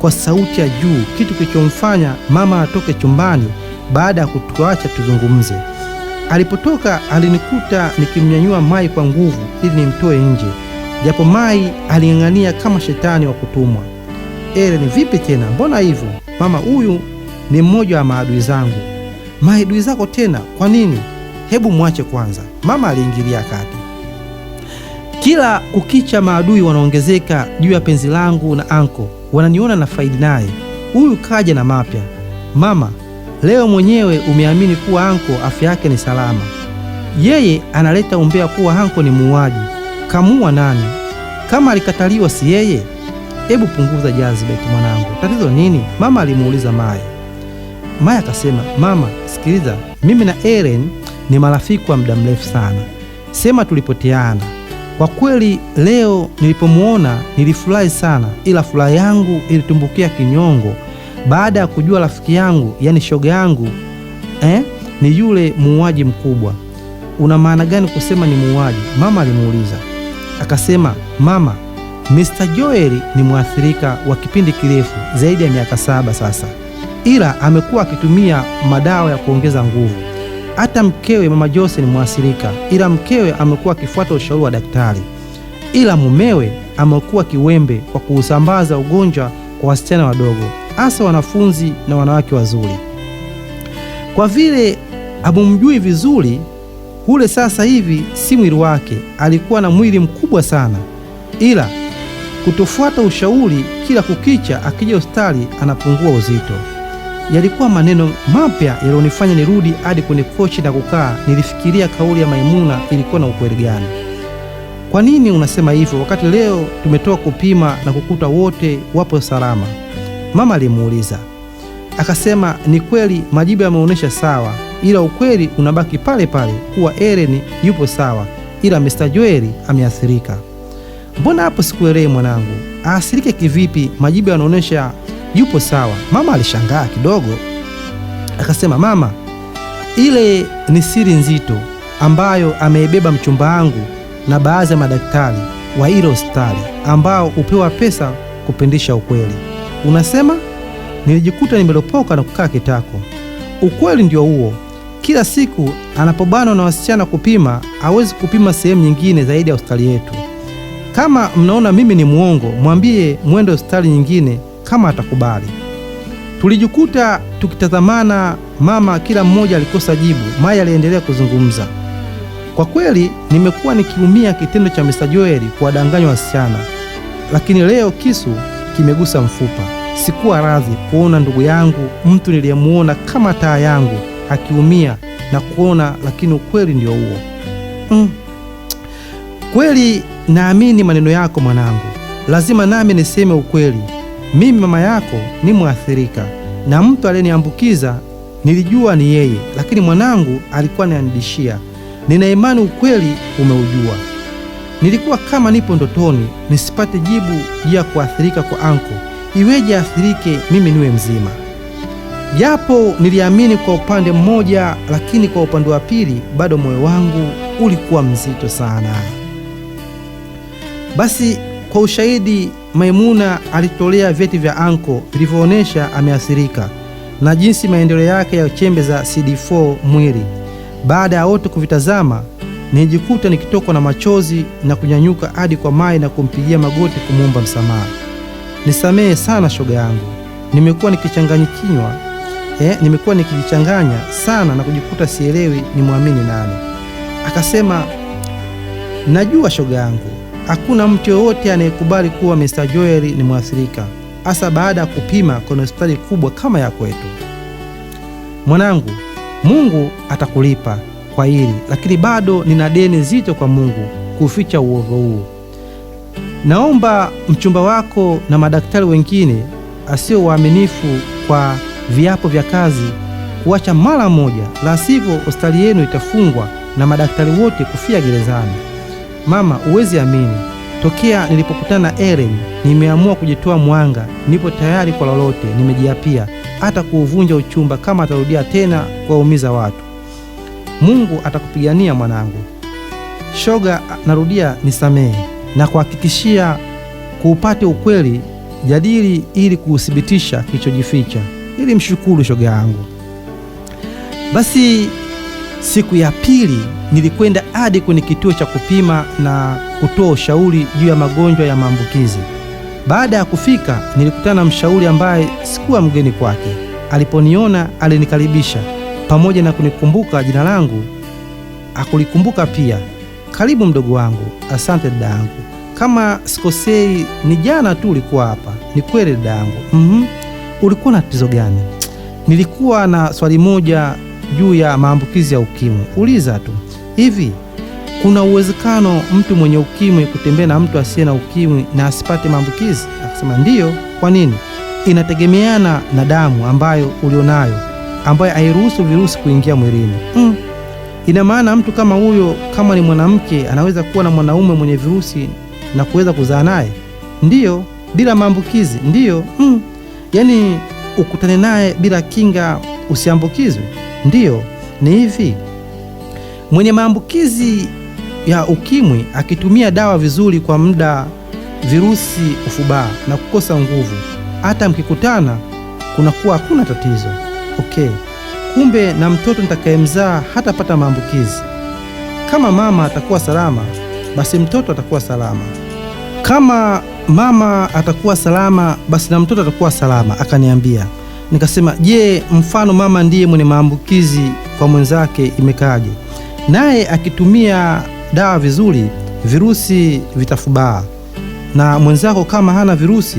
Speaker 1: kwa sauti ya juu, kitu kilichomfanya mama atoke chumbani baada ya kutuacha tuzungumze. Alipotoka alinikuta nikimnyanyua Mai kwa nguvu ili nimtoe nje, japo Mai aling'ang'ania kama shetani wa kutumwa. Ellen, vipi tena? Mbona hivyo? mama, huyu ni mmoja wa maadui zangu. Maadui zako tena? Kwa nini? Hebu mwache kwanza. Mama aliingilia kati. Kila kukicha maadui wanaongezeka juu ya penzi langu na anko. Wananiona na faidi naye. Huyu kaja na mapya. Mama, leo mwenyewe umeamini kuwa anko afya yake ni salama. Yeye analeta umbea kuwa anko ni muuaji. Kamuua nani? Kama alikataliwa si yeye? Hebu punguza jazibeti mwanangu, tatizo nini? Mama alimuuliza Maya. Maya akasema, mama, sikiliza, mimi na Ellen ni marafiki kwa muda mrefu sana. Sema tulipoteana. Kwa kweli leo nilipomuona nilifurahi sana, ila furaha yangu ilitumbukia kinyongo baada ya kujua rafiki yangu, yani shoga yangu ni yule muuaji mkubwa. Una maana gani kusema ni muuaji? Mama alimuuliza. Akasema, mama, Mr. Joel ni mwathirika wa kipindi kirefu zaidi ya miaka 7 sasa, ila amekuwa akitumia madawa ya kuongeza nguvu. Hata mkewe mama Jose ni mwathirika, ila mkewe amekuwa akifuata ushauri wa daktari, ila mumewe amekuwa kiwembe kwa kuusambaza ugonjwa kwa wasichana wadogo, hasa wanafunzi na wanawake wazuri. Kwa vile hamumjui vizuri, Hule sasa hivi si mwili wake, alikuwa na mwili mkubwa sana, ila kutofuata ushauri, kila kukicha akija hospitali anapungua uzito. Yalikuwa maneno mapya yalionifanya nirudi hadi kwenye kochi na kukaa. Nilifikiria kauli ya Maimuna ilikuwa na ukweli gani? Kwa nini unasema hivyo wakati leo tumetoka kupima na kukuta wote wapo salama? Mama alimuuliza. Akasema, ni kweli majibu yameonyesha sawa, ila ukweli unabaki pale pale kuwa Ellen yupo sawa, ila Mr. Joel ameathirika. Mbona hapo sikuelewi mwanangu? Aasirike kivipi? Majibu yanaonyesha yupo sawa. Mama alishangaa kidogo. Akasema, mama, ile ni siri nzito ambayo ameibeba mchumba wangu na baadhi ya madaktari wa ile hospitali ambao upewa pesa kupindisha ukweli. Unasema? Nilijikuta nimelopoka na kukaa kitako. Ukweli ndio huo. Kila siku anapobanwa na wasichana kupima, hawezi kupima sehemu nyingine zaidi ya hospitali yetu. Kama mnaona mimi ni muongo, mwambie mwende hospitali nyingine kama atakubali. Tulijikuta tukitazamana, mama kila mmoja alikosa jibu. Maya aliendelea kuzungumza. Kwa kweli nimekuwa nikiumia kitendo cha Mr. Joel kuwadanganya wasichana, lakini leo kisu kimegusa mfupa. Sikuwa radhi kuona ndugu yangu, mtu niliyemuona kama taa yangu, akiumia na kuona, lakini ukweli ndio huo. Kweli naamini maneno yako mwanangu. Lazima nami niseme ukweli. Mimi mama yako ni mwathirika, na mtu aliyeniambukiza nilijua ni yeye, lakini mwanangu alikuwa ananidishia. Nina imani ukweli umeujua. Nilikuwa kama nipo ndotoni, nisipate jibu juu ya kuathirika kwa anko. Iweje athirike mimi niwe mzima? Japo niliamini kwa upande mmoja, lakini kwa upande wa pili bado moyo wangu ulikuwa mzito sana. Basi kwa ushahidi, Maimuna alitolea vyeti vya anko vilivyoonyesha ameathirika na jinsi maendeleo yake ya chembe za CD4 mwili. Baada ya wote kuvitazama, nijikuta nikitokwa na machozi na kunyanyuka hadi kwa Mai na kumpigia magoti kumwomba msamaha. Nisamehe sana shoga yangu, nimekuwa nikijichanganya sana na kujikuta sielewi ni muamini nani. Akasema, najua shoga yangu, hakuna mtu yoyote anayekubali kuwa Mr. Joel ni mwathirika, hasa baada ya kupima kwenye hospitali kubwa kama ya kwetu. Mwanangu, Mungu atakulipa kwa hili, lakini bado nina deni zito kwa Mungu kuficha uovu huu. Naomba mchumba wako na madaktari wengine asio waaminifu kwa viapo vya kazi kuacha mara moja, la sivyo hospitali yenu itafungwa na madaktari wote kufia gerezani. Mama, uwezi amini, tokea nilipokutana na Ellen nimeamua kujitoa mwanga. Nipo tayari kwa lolote, nimejiapia hata kuuvunja uchumba kama atarudia tena kuwaumiza watu. Mungu atakupigania mwanangu. Shoga, narudia, nisamehe na kuhakikishia kuupate ukweli, jadili ili kuuthibitisha kilichojificha, ili mshukuru shoga yangu. Basi siku ya pili nilikwenda hadi kwenye kituo cha kupima na kutoa ushauri juu ya magonjwa ya maambukizi. Baada ya kufika, nilikutana na mshauri ambaye sikuwa mgeni kwake. Aliponiona alinikaribisha, pamoja na kunikumbuka jina langu akulikumbuka pia. Karibu mdogo wangu. Asante dada yangu, kama sikosei ni jana tu ulikuwa hapa. Ni kweli dada yangu. Ulikuwa na tatizo gani? Nilikuwa na swali moja juu ya maambukizi ya ukimwi. Uliza tu. Hivi kuna uwezekano mtu mwenye ukimwi kutembea na mtu asiye na ukimwi na asipate maambukizi? Akasema ndiyo. Kwa nini? Inategemeana na damu ambayo ulionayo, ambayo hairuhusu virusi kuingia mwilini. Ina maana mtu kama huyo, kama ni mwanamke, anaweza kuwa na mwanaume mwenye virusi na kuweza kuzaa naye? Ndiyo. Bila maambukizi? Ndiyo. Yaani ukutane naye bila kinga usiambukizwe? Ndiyo. Ni hivi, mwenye maambukizi ya ukimwi akitumia dawa vizuri kwa muda, virusi hufubaa na kukosa nguvu. Hata mkikutana kunakuwa hakuna tatizo. Okay. Kumbe na mtoto nitakayemzaa hatapata maambukizi. Kama mama atakuwa salama, basi mtoto atakuwa salama. Kama mama atakuwa salama, basi na mtoto atakuwa salama. Akaniambia. Nikasema, je, mfano mama ndiye mwenye maambukizi kwa mwenzake, imekaaje? Naye akitumia dawa vizuri, virusi vitafubaa, na mwenzako kama hana virusi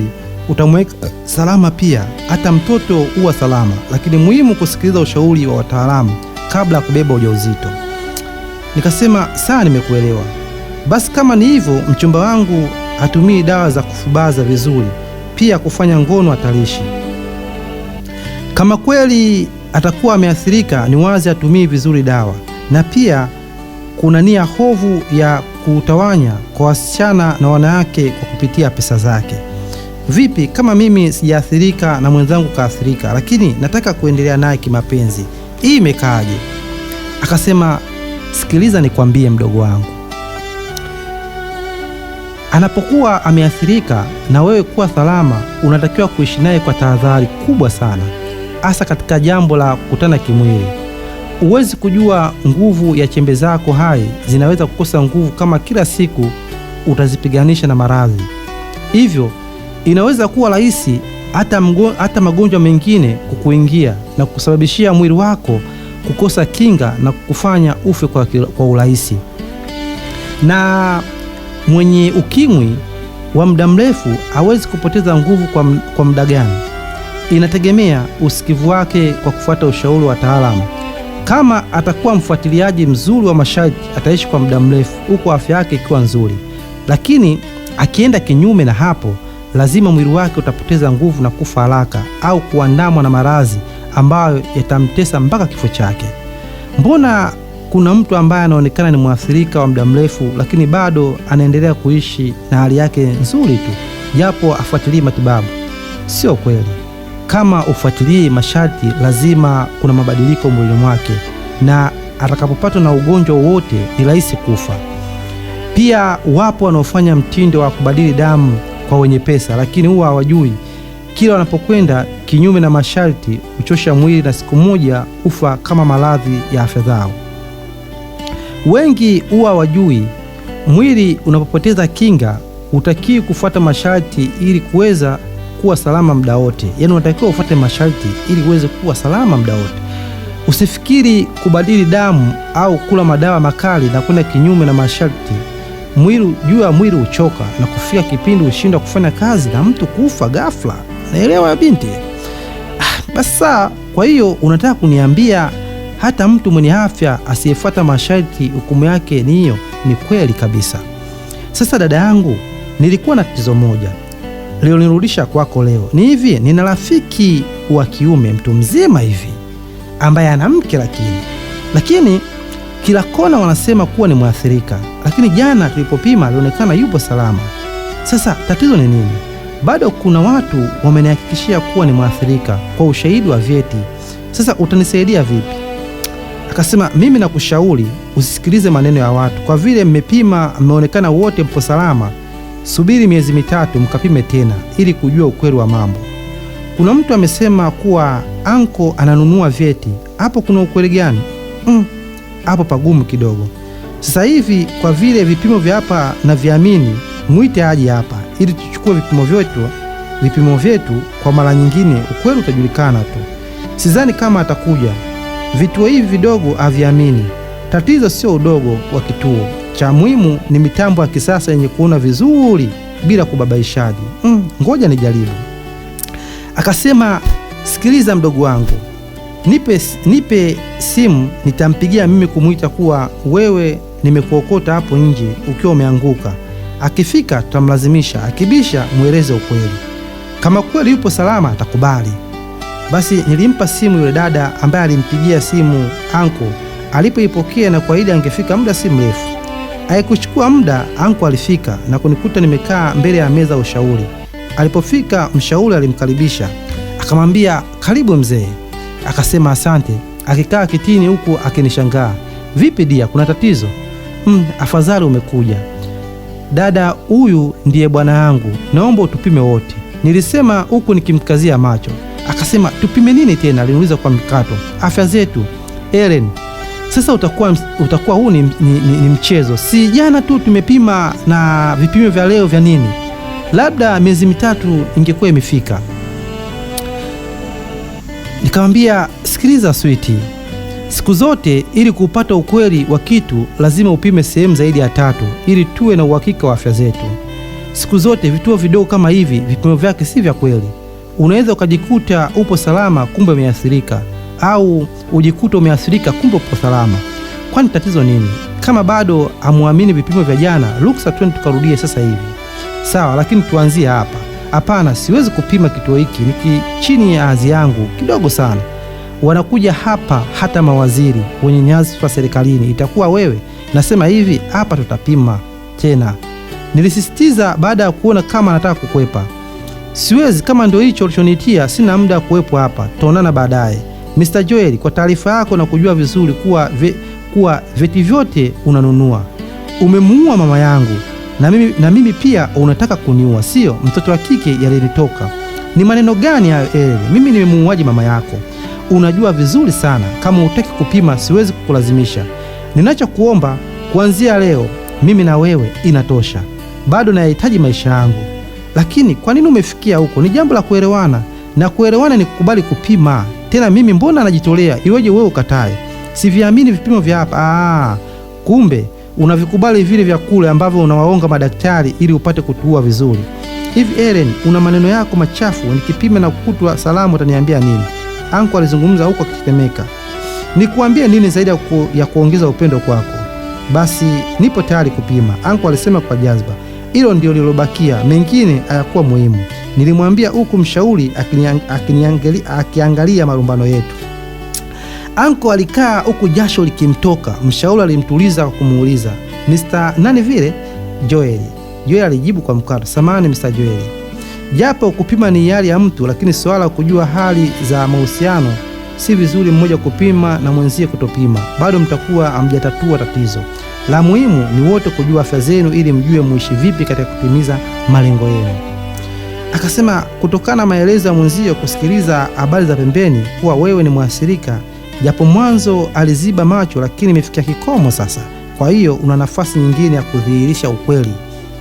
Speaker 1: utamweka salama pia. Hata mtoto huwa salama, lakini muhimu kusikiliza ushauri wa wataalamu kabla ya kubeba ujauzito. Nikasema, sawa, nimekuelewa. Basi kama ni hivyo, mchumba wangu hatumii dawa za kufubaza vizuri, pia kufanya ngono hatarishi. Kama kweli atakuwa ameathirika, ni wazi atumii vizuri dawa, na pia kuna nia hovu ya kutawanya kwa wasichana na wanawake kwa kupitia pesa zake. Vipi kama mimi sijaathirika na mwenzangu kaathirika, lakini nataka kuendelea naye kimapenzi, hii imekaaje? Akasema, sikiliza nikwambie mdogo wangu, anapokuwa ameathirika na wewe kuwa salama, unatakiwa kuishi naye kwa tahadhari kubwa sana, hasa katika jambo la kukutana kimwili. Huwezi kujua nguvu ya chembe zako hai zinaweza kukosa nguvu kama kila siku utazipiganisha na maradhi. Hivyo inaweza kuwa rahisi hata magonjwa mengine kukuingia na kusababishia mwili wako kukosa kinga na kukufanya ufe kwa urahisi. Na mwenye ukimwi wa muda mrefu hawezi kupoteza nguvu kwa muda gani? Inategemea usikivu wake kwa kufuata ushauri wa wataalamu. Kama atakuwa mfuatiliaji mzuri wa masharti, ataishi kwa muda mrefu huku afya yake ikiwa nzuri. Lakini akienda kinyume na hapo, lazima mwili wake utapoteza nguvu na kufa haraka au kuandamwa na maradhi ambayo yatamtesa mpaka kifo chake. Mbona kuna mtu ambaye anaonekana ni mwathirika wa muda mrefu lakini bado anaendelea kuishi na hali yake nzuri tu japo afuatilii matibabu? Sio kweli. Kama ufuatilii masharti, lazima kuna mabadiliko mwilini mwake, na atakapopatwa na ugonjwa wowote ni rahisi kufa. Pia wapo wanaofanya mtindo wa kubadili damu kwa wenye pesa, lakini huwa hawajui kila wanapokwenda kinyume na masharti uchosha mwili na siku moja ufa kama maradhi ya afya zao. Wengi huwa hawajui mwili unapopoteza kinga utakiwi kufuata masharti ili kuweza kuwa salama muda wote. Yaani unatakiwa ufuate masharti ili uweze kuwa salama muda wote. Usifikiri kubadili damu au kula madawa makali na kwenda kinyume na masharti. Mwili uchoka na kufika kipindi ushindwa kufanya kazi na mtu kufa ghafla. Naelewa ya binti? Basa, kwa hiyo unataka kuniambia hata mtu mwenye afya asiyefuata masharti hukumu yake ni hiyo? Ni kweli kabisa. Sasa dada yangu, nilikuwa na tatizo moja leo nirudisha kwako leo. Ni hivi, nina rafiki wa kiume mtu mzima hivi ambaye ana mke, lakini kila kona wanasema kuwa ni mwathirika, lakini jana tulipopima alionekana yupo salama. Sasa tatizo ni nini? Bado kuna watu wamenihakikishia kuwa ni mwathirika kwa ushahidi wa vyeti. Sasa utanisaidia vipi? Akasema, mimi nakushauri usisikilize maneno ya watu. Kwa vile mmepima mmeonekana wote mpo salama, subiri miezi 3 mkapime tena ili kujua ukweli wa mambo. Kuna mtu amesema kuwa anko ananunua vyeti. Hapo kuna ukweli gani? Hapo pagumu kidogo. Sasa hivi kwa vile vipimo vya hapa na viamini, muite aje hapa ili tuchukue vipimo vyetu kwa mara nyingine, ukweli utajulikana tu. Sidhani kama atakuja. Vituo hivi vidogo haviamini. Tatizo sio udogo wa kituo. Cha muhimu ni mitambo ya kisasa yenye kuona vizuri bila kubabaishaji. Ngoja nijaribu. Akasema, sikiliza mdogo wangu, nipe simu, nitampigia mimi kumuita kuwa wewe nimekuokota hapo nje ukiwa umeanguka. Akifika tutamlazimisha, akibisha mweleze ukweli. Kama kweli yupo salama atakubali. Basi nilimpa simu yule dada ambaye alimpigia simu anko. Alipoipokea na kuahidi angefika muda si mrefu. Haikuchukua muda, anko alifika na kunikuta nimekaa mbele ya meza ya ushauri. Alipofika, mshauri alimkaribisha, akamwambia, karibu mzee. Akasema asante, akikaa kitini huku akinishangaa. Vipi dia, kuna tatizo? Afadhali umekuja. Dada, huyu ndiye bwana yangu, naomba utupime wote, nilisema huku nikimkazia macho. Akasema, tupime nini tena? Aliniuliza kwa mkato. Afya zetu. Ellen, sasa utakuwa huu ni mchezo. Si jana tu tumepima, na vipimo vya leo vya nini? Labda miezi mitatu ingekuwa imefika. Nikamwambia, sikiliza sweetie, siku zote ili kupata ukweli wa kitu lazima upime sehemu zaidi ya 3 ili tuwe na uhakika wa afya zetu. Siku zote vituo vidogo kama hivi vipimo vyake si vya kweli. Unaweza ukajikuta upo salama kumbe umeathirika, au ujikuta umeathirika kumbe upo salama. Kwani tatizo nini? Kama bado hamuamini vipimo vya jana, ruksa twende tukarudie sasa hivi. Sawa, lakini tuanzie hapa. Hapana, siwezi kupima kituo hiki, ni chini ya hadhi yangu kidogo sana. Wanakuja hapa hata mawaziri wenye nyadhifa serikalini. Itakuwa wewe? Nasema hivi, hapa tutapima tena, nilisisitiza baada ya kuona kama anataka kukwepa. Siwezi, kama ndio hicho ulichonitia, sina muda wa kuwepo hapa, tutaonana baadaye. Mr. Joel, kwa taarifa yako na kujua vizuri kuwa vyeti vyote unanunua. Umemuua mama yangu na mimi pia unataka kuniua, sio? Mtoto wa kike yalinitoka. Ni maneno gani hayo Ellen? Mimi nimemuuaje mama yako? Unajua vizuri sana. Kama hutaki kupima siwezi kukulazimisha. Ninachokuomba kuanzia leo, mimi na wewe inatosha. Bado nayahitaji maisha yangu. Lakini kwa nini umefikia huko? Ni jambo la kuelewana, na kuelewana ni kukubali kupima. Tena mimi mbona najitolea, iweje wewe ukatae? Siviamini vipimo vya hapa. Kumbe unavikubali vile vya kule ambavyo unawaonga madaktari ili upate kutuua vizuri. Hivi Ellen, una maneno yako machafu, nikipima na kukutwa salamu utaniambia nini? Anko alizungumza huko akitetemeka. Nikuambie nini zaidi ya kuongeza upendo kwako? Basi nipo tayari kupima, anko alisema kwa jazba. Hilo ndio lilobakia, mengine hayakuwa muhimu. Nilimwambia huku mshauri akiangalia marumbano yetu. Anko alikaa huku jasho likimtoka. Mshauri alimtuliza kwa kumuuliza, Mr. nani vile? Joel. Joel alijibu kwa mkato, samahani Mr. Joel. Japo kupima ni hiari ya mtu, lakini swala kujua hali za mahusiano si vizuri mmoja kupima na mwenzie kutopima. Bado mtakuwa hamjatatua tatizo. La muhimu ni wote kujua afya zenu ili mjue muishi vipi katika kutimiza malengo yenu. Akasema kutokana na maelezo ya mwenzio kusikiliza habari za pembeni kuwa wewe ni mwathirika, japo mwanzo aliziba macho, lakini imefikia kikomo sasa. Kwa hiyo una nafasi nyingine ya kudhihirisha ukweli,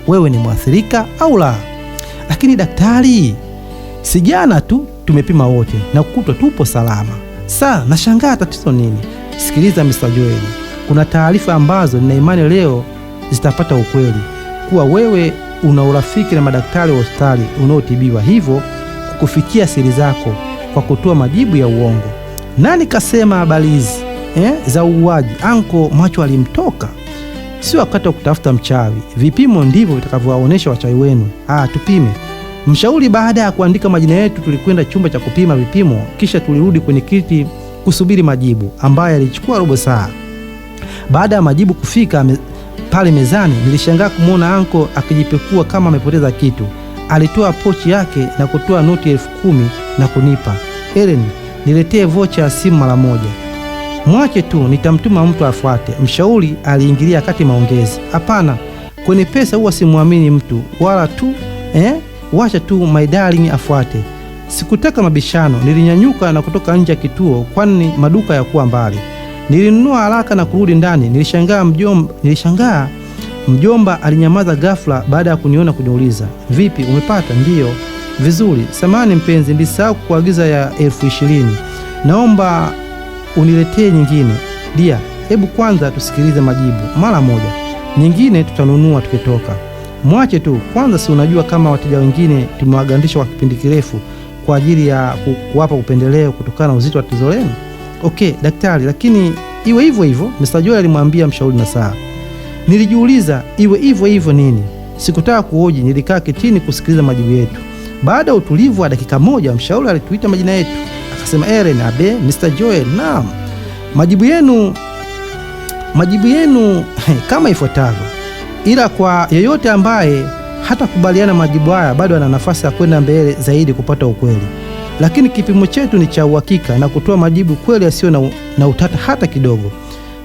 Speaker 1: wewe ni mwathirika au la. Lakini daktari, si jana tu tumepima wote na kukutwa tupo salama. Sasa nashangaa tatizo nini? Sikiliza Mr. Joel, kuna taarifa ambazo nina imani leo zitapata ukweli kuwa wewe una urafiki na madaktari wa hospitali unaotibiwa, hivyo kukufikia siri zako kwa kutoa majibu ya uongo. Nani kasema habari hizi za uuaji? Anko macho alimtoka. Si wakati wa kutafuta mchawi. Vipimo ndivyo vitakavyowaonesha wachawi wenu. Tupime. Mshauri baada ya kuandika majina yetu tulikwenda chumba cha kupima vipimo, kisha tulirudi kwenye kiti kusubiri majibu ambayo yalichukua robo saa. Baada ya majibu kufika pale mezani, nilishangaa kumwona anko akijipekua kama amepoteza kitu. Alitoa pochi yake na kutoa noti 10,000 na kunipa. Ellen, niletee vocha ya simu mara moja. Mwache tu, nitamtuma mtu afuate. Mshauri aliingilia kati maongezi. Hapana, kwenye pesa huwa simwamini mtu, wala tu wacha tu my darling afuate. Sikutaka mabishano. Nilinyanyuka na kutoka nje ya kituo, kwani maduka yakuwa mbali. Nilinunua haraka na kurudi ndani. Nilishangaa Mjomba alinyamaza ghafla baada ya kuniona kuniuliza, vipi, umepata? Ndiyo. Vizuri. Samahani mpenzi, nilisahau kuagiza ya 20,000. Naomba uniletee nyingine. Dia, hebu kwanza tusikilize majibu mara moja, nyingine tutanunua tukitoka. Mwache tu kwanza, si unajua kama wateja wengine tumewagandisha kwa kipindi kirefu kwa ajili ya kuwapa upendeleo kutokana na uzito wa tatizo lenu. Okay daktari, lakini iwe hivyo hivyo, Mr. Joel alimwambia mshauri nasaha. Nilijiuliza iwe hivyo hivyo nini? Sikutaka kuhoji, nilikaa kitini kusikiliza majibu yetu. Baada ya utulivu wa dakika moja, mshauri alituita majina yetu. Akasema, Ellen, Abe, Mr. Joel. Naam. Majibu yenu kama ifuatavyo. Ila kwa yeyote ambaye hatakubaliana majibu haya, bado ana nafasi ya kwenda mbele zaidi kupata ukweli. Lakini kipimo chetu ni cha uhakika na kutoa majibu kweli yasiyo na utata hata kidogo.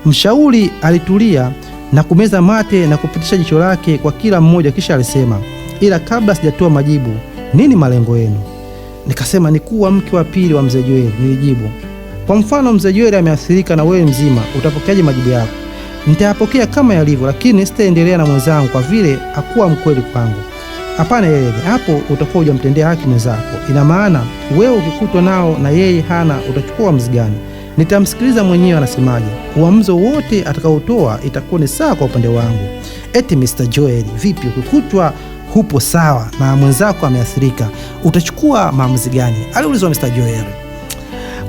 Speaker 1: Mshauri alitulia na kumeza mate na kupitisha jicho lake kwa kila mmoja, kisha alisema, ila kabla sijatoa majibu, nini malengo yenu? Nikasema, ni kuwa mke wa pili wa mzee Joel. Nilijibu, kwa mfano mzee Joel ameathirika na wewe mzima, utapokeaje majibu yako? Nitayapokea kama yalivyo, lakini sitaendelea na mwenzangu kwa vile hakuwa mkweli kwangu. Hapana yeye, hapo utakuwa hujamtendea haki mwenzako. Ina maana wewe ukikutwa nao na yeye hana, utachukua uamuzi gani? Nitamsikiliza mwenyewe anasemaje. Uamuzi wote atakaotoa itakuwa ni sawa kwa upande wangu. Eti Mr. Joel, vipi ukikutwa hupo sawa na mwenzako ameathirika, utachukua maamuzi gani? Aliulizwa Mr. Joel.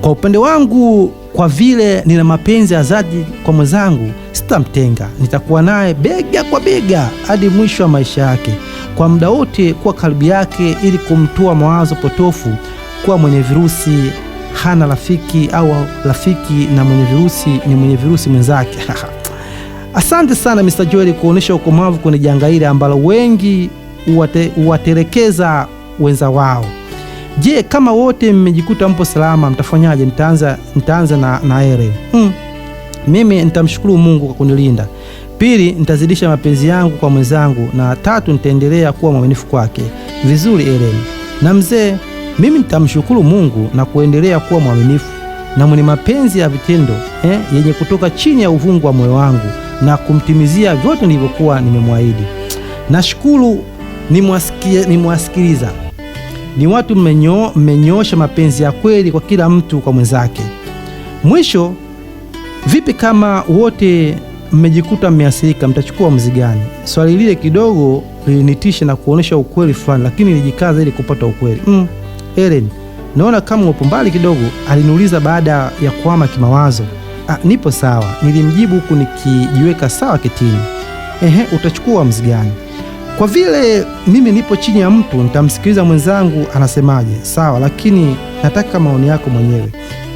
Speaker 1: Kwa upande wangu, kwa vile nina mapenzi ya dhati kwa mwenzangu, sitamtenga. Nitakuwa naye bega kwa bega hadi mwisho wa maisha yake, kwa muda wote kuwa karibu yake, ili kumtoa mawazo potofu kuwa mwenye virusi hana rafiki, au rafiki na mwenye virusi ni mwenye virusi mwenzake. Asante sana Mr. Joel kuonesha ukomavu kwenye janga hili ambalo wengi huwatelekeza wenza wao. Je, kama wote mmejikuta mpo salama, mtafanyaje? Nitaanza na Ellen. Mimi nitamshukuru Mungu kwa kunilinda. Pili, nitazidisha mapenzi yangu kwa mwenzangu, na tatu, nitaendelea kuwa mwaminifu kwake. Vizuri Ellen. Na mzee, mimi nitamshukuru Mungu na kuendelea kuwa mwaminifu na mwenye mapenzi ya vitendo yenye kutoka chini ya uvungu wa moyo wangu na kumtimizia vyote nilivyokuwa nimemwahidi. Nashukuru nimwasikiliza. Ni watu mmenyoosha mapenzi ya kweli kwa kila mtu kwa mwenzake. Mwisho, vipi kama wote mmejikuta mmeathirika, mtachukua uamuzi gani? Swali lile kidogo lilinitisha na kuonesha ukweli fulani, lakini nilijikaza ili kupata ukweli. Ellen, naona kama upo mbali kidogo, aliniuliza baada ya kuhama kimawazo. Nipo sawa, nilimjibu huku nikijiweka sawa kitini. Utachukua uamuzi gani? Kwa vile mimi nipo chini ya mtu, nitamsikiliza mwenzangu anasemaje. Sawa, lakini nataka maoni yako mwenyewe.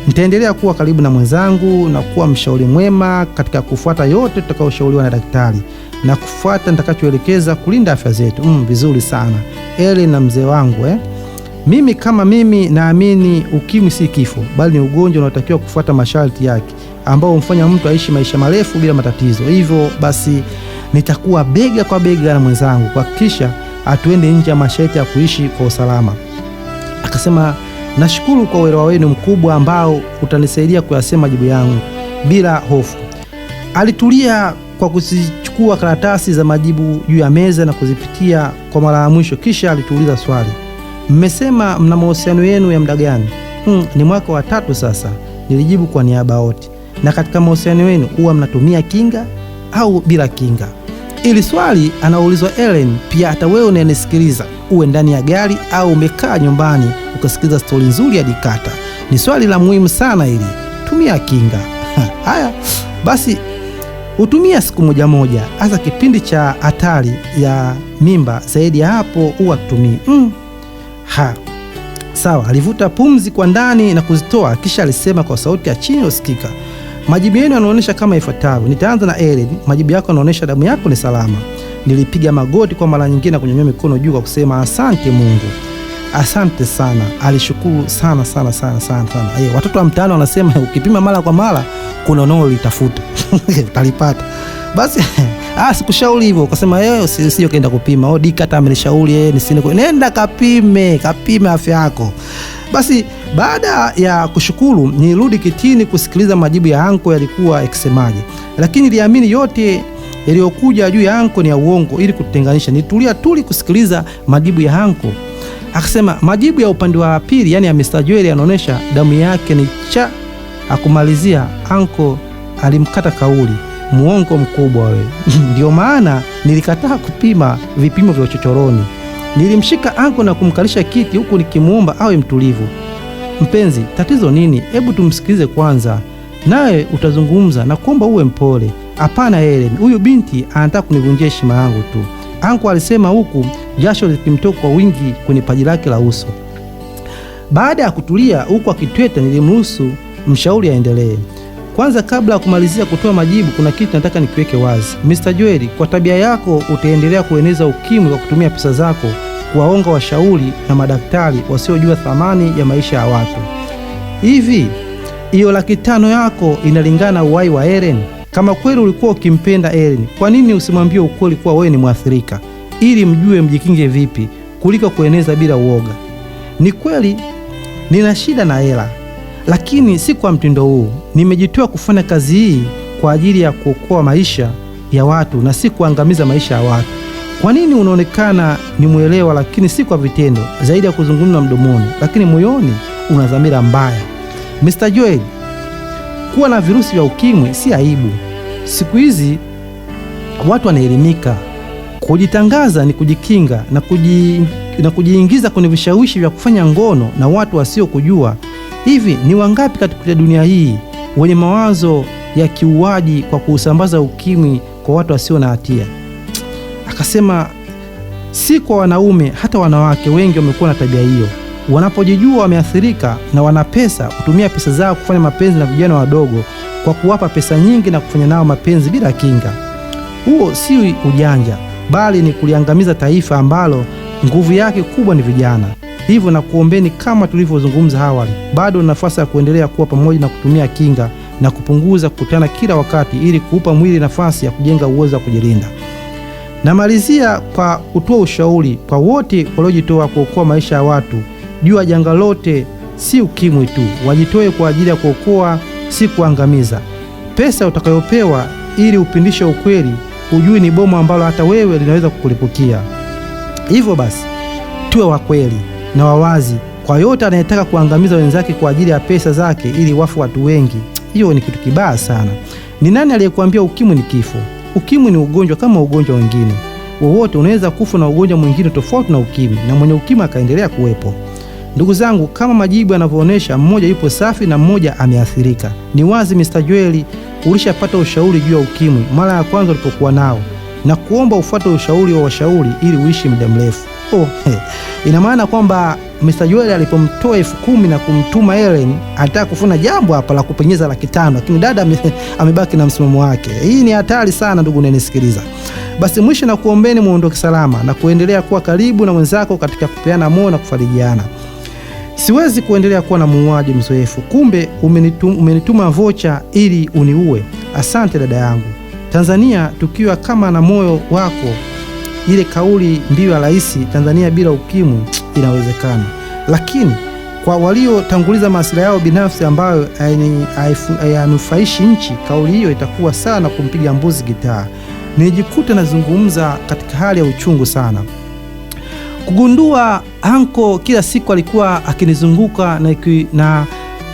Speaker 1: Nitaendelea kuwa karibu na mwenzangu na kuwa mshauri mwema katika kufuata yote tutakayoshauriwa na daktari na kufuata nitakachoelekeza kulinda afya zetu. Vizuri sana Ellen na mzee wangu. Mimi naamini ukimwi si kifo, bali ni ugonjwa unaotakiwa kufuata masharti yake ambao humfanya mtu aishi maisha marefu bila matatizo. Hivyo basi nitakuwa bega kwa bega na mwenzangu kuhakikisha atuende nje ya masharti ya kuishi kwa usalama. Akasema, nashukuru kwa uelewa wenu mkubwa ambao utanisaidia kuyasema majibu yangu bila hofu. Alitulia kwa kuzichukua karatasi za majibu juu ya meza na kuzipitia kwa mara ya mwisho, kisha alituuliza swali. Mmesema mna mahusiano yenu ya muda gani? Ni mwaka wa 3 sasa, nilijibu kwa niaba wote. Na katika mahusiano yenu huwa mnatumia kinga au bila kinga? Ili swali anaulizwa Ellen pia. Hata wewe unanisikiliza, uwe ndani ya gari au umekaa nyumbani ukasikiliza stori nzuri hadi kata, ni swali la muhimu sana hili. Tumia kinga. Haya basi, utumia siku moja, hasa kipindi cha hatari ya mimba. Zaidi ya hapo huwa tutumii. Sawa. Alivuta pumzi kwa ndani na kuzitoa, kisha alisema kwa sauti ya chini usikika, majibu yenu yanaonyesha kama ifuatavyo. Nitaanza na Ellen. Majibu yako yanaonyesha damu yako ni salama. Nilipiga magoti kwa mara nyingine na kunyanyua mikono juu kwa kusema asante Mungu. Asante sana. Alishukuru sana. Watoto wa mtaani wanasema ukipima mara kwa mara kuna unalolitafuta utalipata. Basi sikushauri hivyo, ukasema sio kaenda kupima. Dikata amenishauri nenda kapime afya yako. Basi baada ya kushukuru, nilirudi kitini kusikiliza majibu ya anko yalikuwa yakisemaje, lakini niliamini yote yaliyokuja juu ya anko ni ya uongo ili kututenganisha. Nitulia tuli kusikiliza majibu ya anko. Akasema majibu ya upande wa pili, yani ya Mr. Joel, yanaonyesha damu yake ni cha. Akumalizia, anko alimkata kauli, muongo mkubwa wewe. Ndio maana nilikataa kupima vipimo vya uchochoroni. Nilimshika anko na kumkalisha kiti huku nikimuomba awe mtulivu. Mpenzi, tatizo nini? Hebu tumsikilize kwanza, nawe utazungumza na kuomba uwe mpole. Hapana Ellen, huyu binti anataka kunivunjia heshima yangu tu, anko alisema huku jasho likimtoka kwa wingi kwenye paji lake la uso. Baada ya kutulia huku akitweta, nilimruhusu mshauri aendelee. Kwanza, kabla ya kumalizia kutoa majibu, kuna kitu nataka nikiweke wazi. Mr. Joel, kwa tabia yako utaendelea kueneza ukimwi kwa kutumia pesa zako kuwaonga washauri na madaktari wasiojua thamani ya maisha ya watu. Hivi hiyo $500,000 yako inalingana na uhai wa Ellen? Kama kweli ulikuwa ukimpenda Ellen, kwa nini usimwambie ukweli kuwa wewe ni mwathirika, ili mjue mjikinge vipi kuliko kueneza bila uoga? Ni kweli nina shida na hela, lakini si kwa mtindo huu. Nimejitoa kufanya kazi hii kwa ajili ya kuokoa maisha ya watu na si kuangamiza maisha ya watu. Kwa nini unaonekana ni mwelewa, lakini si kwa vitendo, zaidi ya kuzungumza mdomoni, lakini moyoni una dhamira mbaya? Mr. Joel, kuwa na virusi vya ukimwi si aibu. Siku hizi watu wanaelimika. Kujitangaza ni kujikinga na kujiingiza kwenye vishawishi vya kufanya ngono na watu wasiokujua. Hivi ni wangapi katika dunia hii wenye mawazo ya kiuaji kwa kuusambaza ukimwi kwa watu wasio na hatia? Akasema si kwa wanaume, hata wanawake wengi wamekuwa na tabia hiyo. Wanapojijua wameathirika na wana pesa, kutumia pesa zao kufanya mapenzi na vijana wadogo kwa kuwapa pesa nyingi na kufanya nao mapenzi bila kinga. Huo si ujanja, bali ni kuliangamiza taifa ambalo nguvu yake kubwa ni vijana. Hivyo na kuombeni, kama tulivyozungumza awali, bado na nafasi ya kuendelea kuwa pamoja na kutumia kinga na kupunguza kukutana kila wakati ili kuupa mwili nafasi ya kujenga uwezo wa kujilinda. Namalizia kwa kutoa ushauri kwa wote waliojitoa kuokoa maisha ya watu. Jua janga lote si ukimwi tu, wajitoe kwa ajili ya kuokoa, si kuangamiza. Pesa utakayopewa ili upindishe ukweli, hujui ni bomu ambalo hata wewe linaweza kukulipukia. Hivyo basi, tuwe wa kweli na wawazi kwa yote anayetaka kuangamiza wenzake kwa ajili ya pesa zake ili wafu watu wengi. Hiyo ni kitu kibaya sana. Ni nani aliyekuambia ukimwi ni kifo? Ukimwi ni ugonjwa kama ugonjwa wengine wowote. Unaweza kufa na ugonjwa mwingine tofauti na ukimwi, na mwenye ukimwi akaendelea kuwepo. Ndugu zangu, kama majibu yanavyoonyesha, mmoja yupo safi na mmoja ameathirika. Ni wazi Mr. Joel ulishapata ushauri juu ya ukimwi mara ya kwanza ulipokuwa nao, na kuomba ufuate ushauri wa washauri ili uishi muda mrefu. Ina maana kwamba Mr. Joel alipomtoa 10,000 na kumtuma Ellen, alitaka kufuna jambo hapa la kupenyeza $500,000, lakini dada amebaki na msimamo wake. Hii ni hatari sana ndugu unanisikiliza. Basi mwisho na kuombeni muondoke salama na kuendelea kuwa karibu na mwenzako katika kupeana moyo na kufarijiana. Siwezi kuendelea kuwa na muuaji mzoefu. Kumbe umenituma vocha ili uniue. Asante dada yangu. Tanzania tukiwa kama na moyo wako, ile kauli mbiu ya rais, Tanzania bila ukimwi, inawezekana. Lakini kwa waliotanguliza maslahi yao binafsi ambayo hayanufaishi nchi, kauli hiyo itakuwa sana kumpiga mbuzi gitaa. Nijikuta nazungumza katika hali ya uchungu sana. Kugundua anko kila siku alikuwa akinizunguka na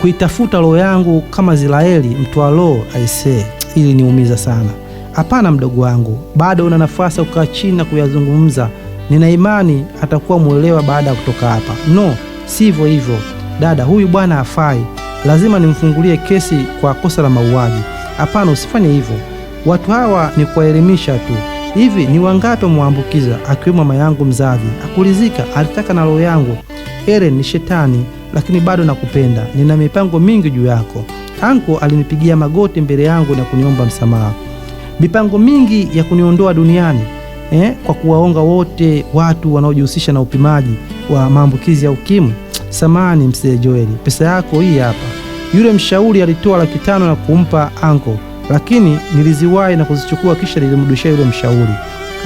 Speaker 1: kuitafuta roho yangu kama Ziraeli mtoa roho, aisee, ili niumiza sana. Hapana mdogo wangu, bado una nafasi ya kukaa chini na kuyazungumza. Nina imani atakuwa mwelewa baada ya kutoka hapa. No, sivyo hivyo. Dada, huyu bwana hafai. Lazima nimfungulie kesi kwa kosa la mauaji. Hapana, usifanye hivyo. Watu hawa ni kuwaelimisha tu. Hivi ni wangapi wameambukiza, akiwemo mama yangu mzazi. Akulizika, alitaka na roho yangu. Ellen ni shetani, lakini bado nakupenda. Nina mipango mingi juu yako. Anko alinipigia magoti mbele yangu na kuniomba msamaha. Mipango mingi ya kuniondoa duniani, kwa kuwaonga wote watu wanaojihusisha na upimaji wa maambukizi ya ukimwi. Samani Mzee Joel, pesa yako hii hapa. Yule mshauri alitoa $500,000 na kumpa anko, lakini niliziwahi na kuzichukua, kisha nilimrudishia yule mshauri.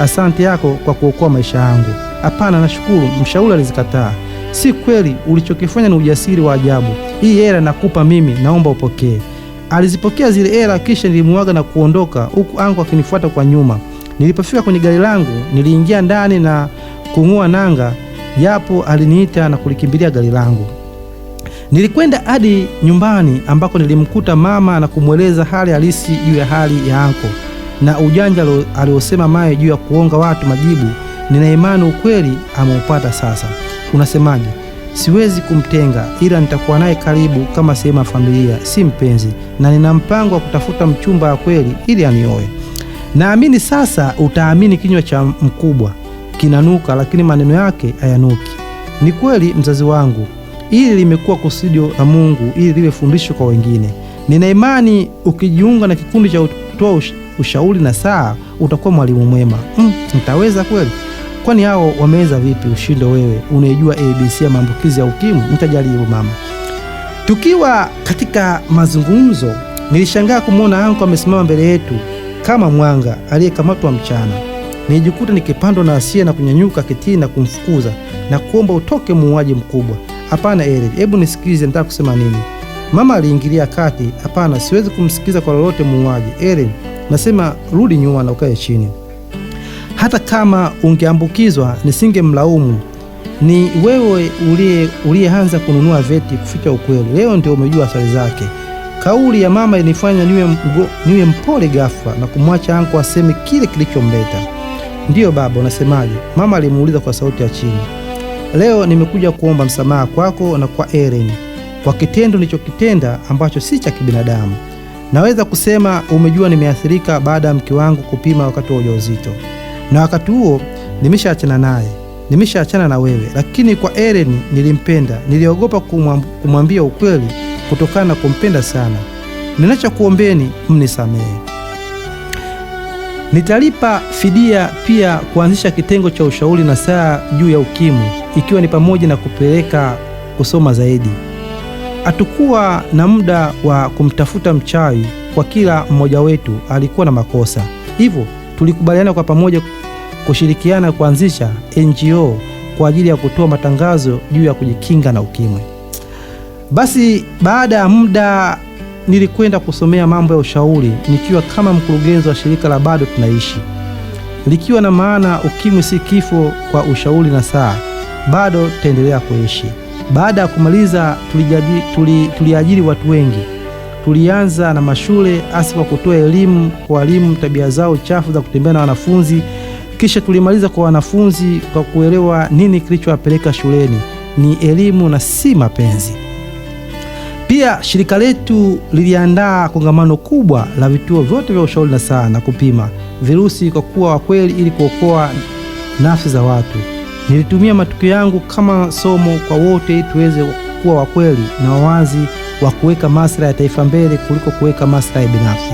Speaker 1: Asante yako kwa kuokoa maisha yangu. Hapana, nashukuru. Mshauri alizikataa. Si kweli, ulichokifanya ni ujasiri wa ajabu. Hii hela nakupa mimi, naomba upokee. Alizipokea zile hela, kisha nilimuaga na kuondoka, huku anko akinifuata kwa nyuma. Nilipofika kwenye gari langu, niliingia ndani na kung'oa nanga, japo aliniita na kulikimbilia gari langu. Nilikwenda hadi nyumbani ambako nilimkuta mama na kumweleza hali halisi juu ya hali ya anko na ujanja aliosema Mayo juu ya kuonga watu majibu. Nina imani ukweli ameupata sasa. Unasemaje? Siwezi kumtenga, ila nitakuwa naye karibu kama sehemu ya familia, si mpenzi, na nina mpango wa kutafuta mchumba wa kweli ili anioe. Naamini sasa utaamini kinywa cha mkubwa kinanuka, lakini maneno yake hayanuki. Ni kweli mzazi wangu, ili limekuwa kusudio la Mungu ili liwe fundisho kwa wengine. Nina imani ukijiunga na kikundi cha kutoa ushauri na saa utakuwa mwalimu mwema. Nitaweza kweli? Kwani hao wameweza vipi ushindo wewe unayejua ABC ya maambukizi ya ukimwi? Nitajaribu mama. Tukiwa katika mazungumzo, nilishangaa kumwona anko amesimama mbele yetu kama mwanga aliyekamatwa mchana. Nilijikuta nikipandwa na hasira na kunyanyuka kitini na kumfukuza na kuomba utoke, muuaji mkubwa. Hapana Ellen, hebu nisikilize, nataka kusema nini. Mama aliingilia kati. Hapana, siwezi kumsikiza kwa lolote muuaji. Ellen, nasema rudi nyuma na ukae chini. Hata kama ungeambukizwa nisingemlaumu. Ni wewe uliyeanza kununua veti kuficha ukweli. Leo ndio umejua athari zake. Kauli ya mama inifanya niwe mpole ghafla na kumwacha anko aseme kile kilichomleta. Ndiyo baba, unasemaje? Mama alimuuliza kwa sauti ya chini. Leo nimekuja kuomba msamaha kwako na kwa Ellen kwa kitendo nilichokitenda ambacho si cha kibinadamu. Naweza kusema umejua nimeathirika baada ya mke wangu kupima wakati wa ujauzito. Na wakati huo nimeshaachana naye. Nimeshaachana na wewe, lakini kwa Ellen nilimpenda. Niliogopa kumwambia ukweli kutokana na kumpenda sana. Ninachokuombeni mnisamehe. Nitalipa fidia pia kuanzisha kitengo cha ushauri na saa juu ya ukimwi, ikiwa ni pamoja na kupeleka kusoma zaidi. Hatukuwa na muda wa kumtafuta mchawi, kwa kila mmoja wetu alikuwa na makosa. Hivyo tulikubaliana kwa pamoja kushirikiana kuanzisha NGO kwa ajili ya kutoa matangazo juu ya kujikinga na ukimwi. Basi baada ya muda nilikwenda kusomea mambo ya ushauri nikiwa kama mkurugenzi wa shirika la Bado Tunaishi, likiwa na maana ukimwi si kifo. Kwa ushauri na saa bado tutaendelea kuishi. Baada ya kumaliza tuliajiri watu wengi. Tulianza na mashule, hasa kwa kutoa elimu kwa walimu tabia zao chafu za kutembea na wanafunzi. Kisha tulimaliza kwa wanafunzi kwa kuelewa nini kilichowapeleka shuleni ni elimu na si mapenzi. Pia shirika letu liliandaa kongamano kubwa la vituo vyote vya ushauri na saa na kupima virusi kwa kuwa wa kweli ili kuokoa nafsi za watu. Nilitumia matukio yangu kama somo kwa wote ili tuweze kuwa wa kweli na wawazi wa kuweka maslahi ya taifa mbele kuliko kuweka maslahi binafsi.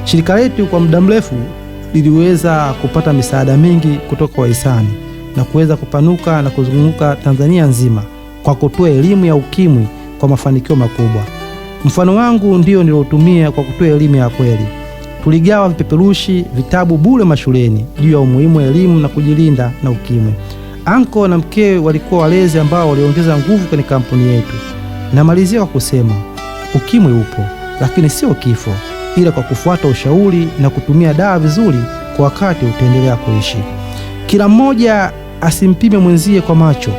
Speaker 1: Shirika letu kwa muda mrefu liliweza kupata misaada mingi kutoka wahisani na kuweza kupanuka na kuzunguka Tanzania nzima kwa kutoa elimu ya ukimwi kwa mafanikio makubwa. Mfano wangu ndio nilotumia kwa kutoa elimu ya kweli. Tuligawa vipeperushi, vitabu bure mashuleni juu ya umuhimu wa elimu na kujilinda na ukimwi. Anko na mkewe walikuwa walezi ambao waliongeza nguvu kwenye kampuni yetu. Namalizia kwa kusema ukimwi upo, lakini sio kifo, ila kwa kufuata ushauri na kutumia dawa vizuri kwa wakati utaendelea kuishi. Kila mmoja asimpime mwenzie kwa macho,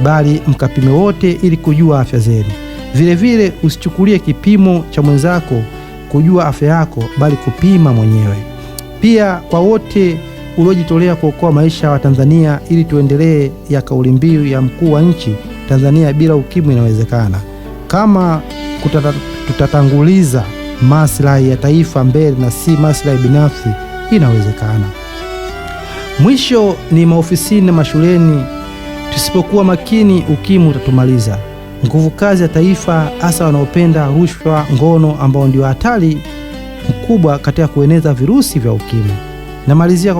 Speaker 1: bali mkapime wote ili kujua afya zenu. Vile vile usichukulie kipimo cha mwenzako kujua afya yako, bali kupima mwenyewe. Pia kwa wote uliojitolea kuokoa maisha ya Watanzania ili tuendelee ya kauli mbiu ya mkuu wa nchi, Tanzania bila ukimwi inawezekana. Kama tutatanguliza maslahi ya taifa mbele na si maslahi binafsi, inawezekana. Mwisho ni maofisini na mashuleni. Tusipokuwa makini, ukimwi utatumaliza. Nguvu kazi ya taifa, hasa wanaopenda rushwa, ngono, ambao ndio hatari mkubwa katika kueneza virusi vya ukimwi. Namalizia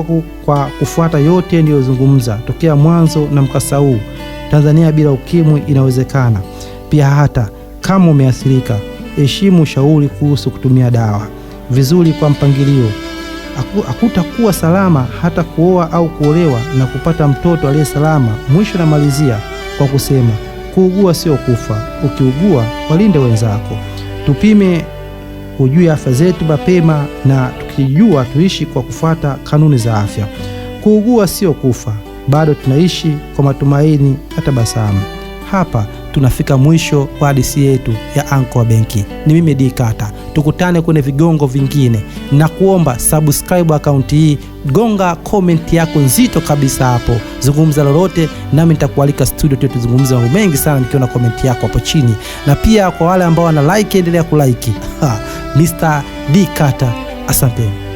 Speaker 1: kwa kufuata yote niliyozungumza tokea mwanzo na mkasa huu. Tanzania bila ukimwi inawezekana. Pia hata kama umeathirika, heshimu ushauri kuhusu kutumia dawa vizuri kwa mpangilio. Hakutakuwa salama hata kuoa au kuolewa na kupata mtoto aliye salama. Mwisho namalizia kwa kusema kuugua sio kufa. Ukiugua walinde wenzako. Tupime kujua afya zetu mapema na tukijua tuishi kwa kufuata kanuni za afya. Kuugua sio kufa, bado tunaishi kwa matumaini na tabasamu. Hapa tunafika mwisho wa hadithi yetu ya Anko wa Benki. Ni mimi D Kata. Tukutane kwenye vigongo vingine, na kuomba subscribe akaunti hii, gonga comment yako nzito kabisa hapo, zungumza lolote, nami nitakualika studio tu tuzungumze mambo mengi sana nikiona comment yako hapo chini. Na pia kwa wale ambao wana like, endelea kulike. Mr. D Kata, asante.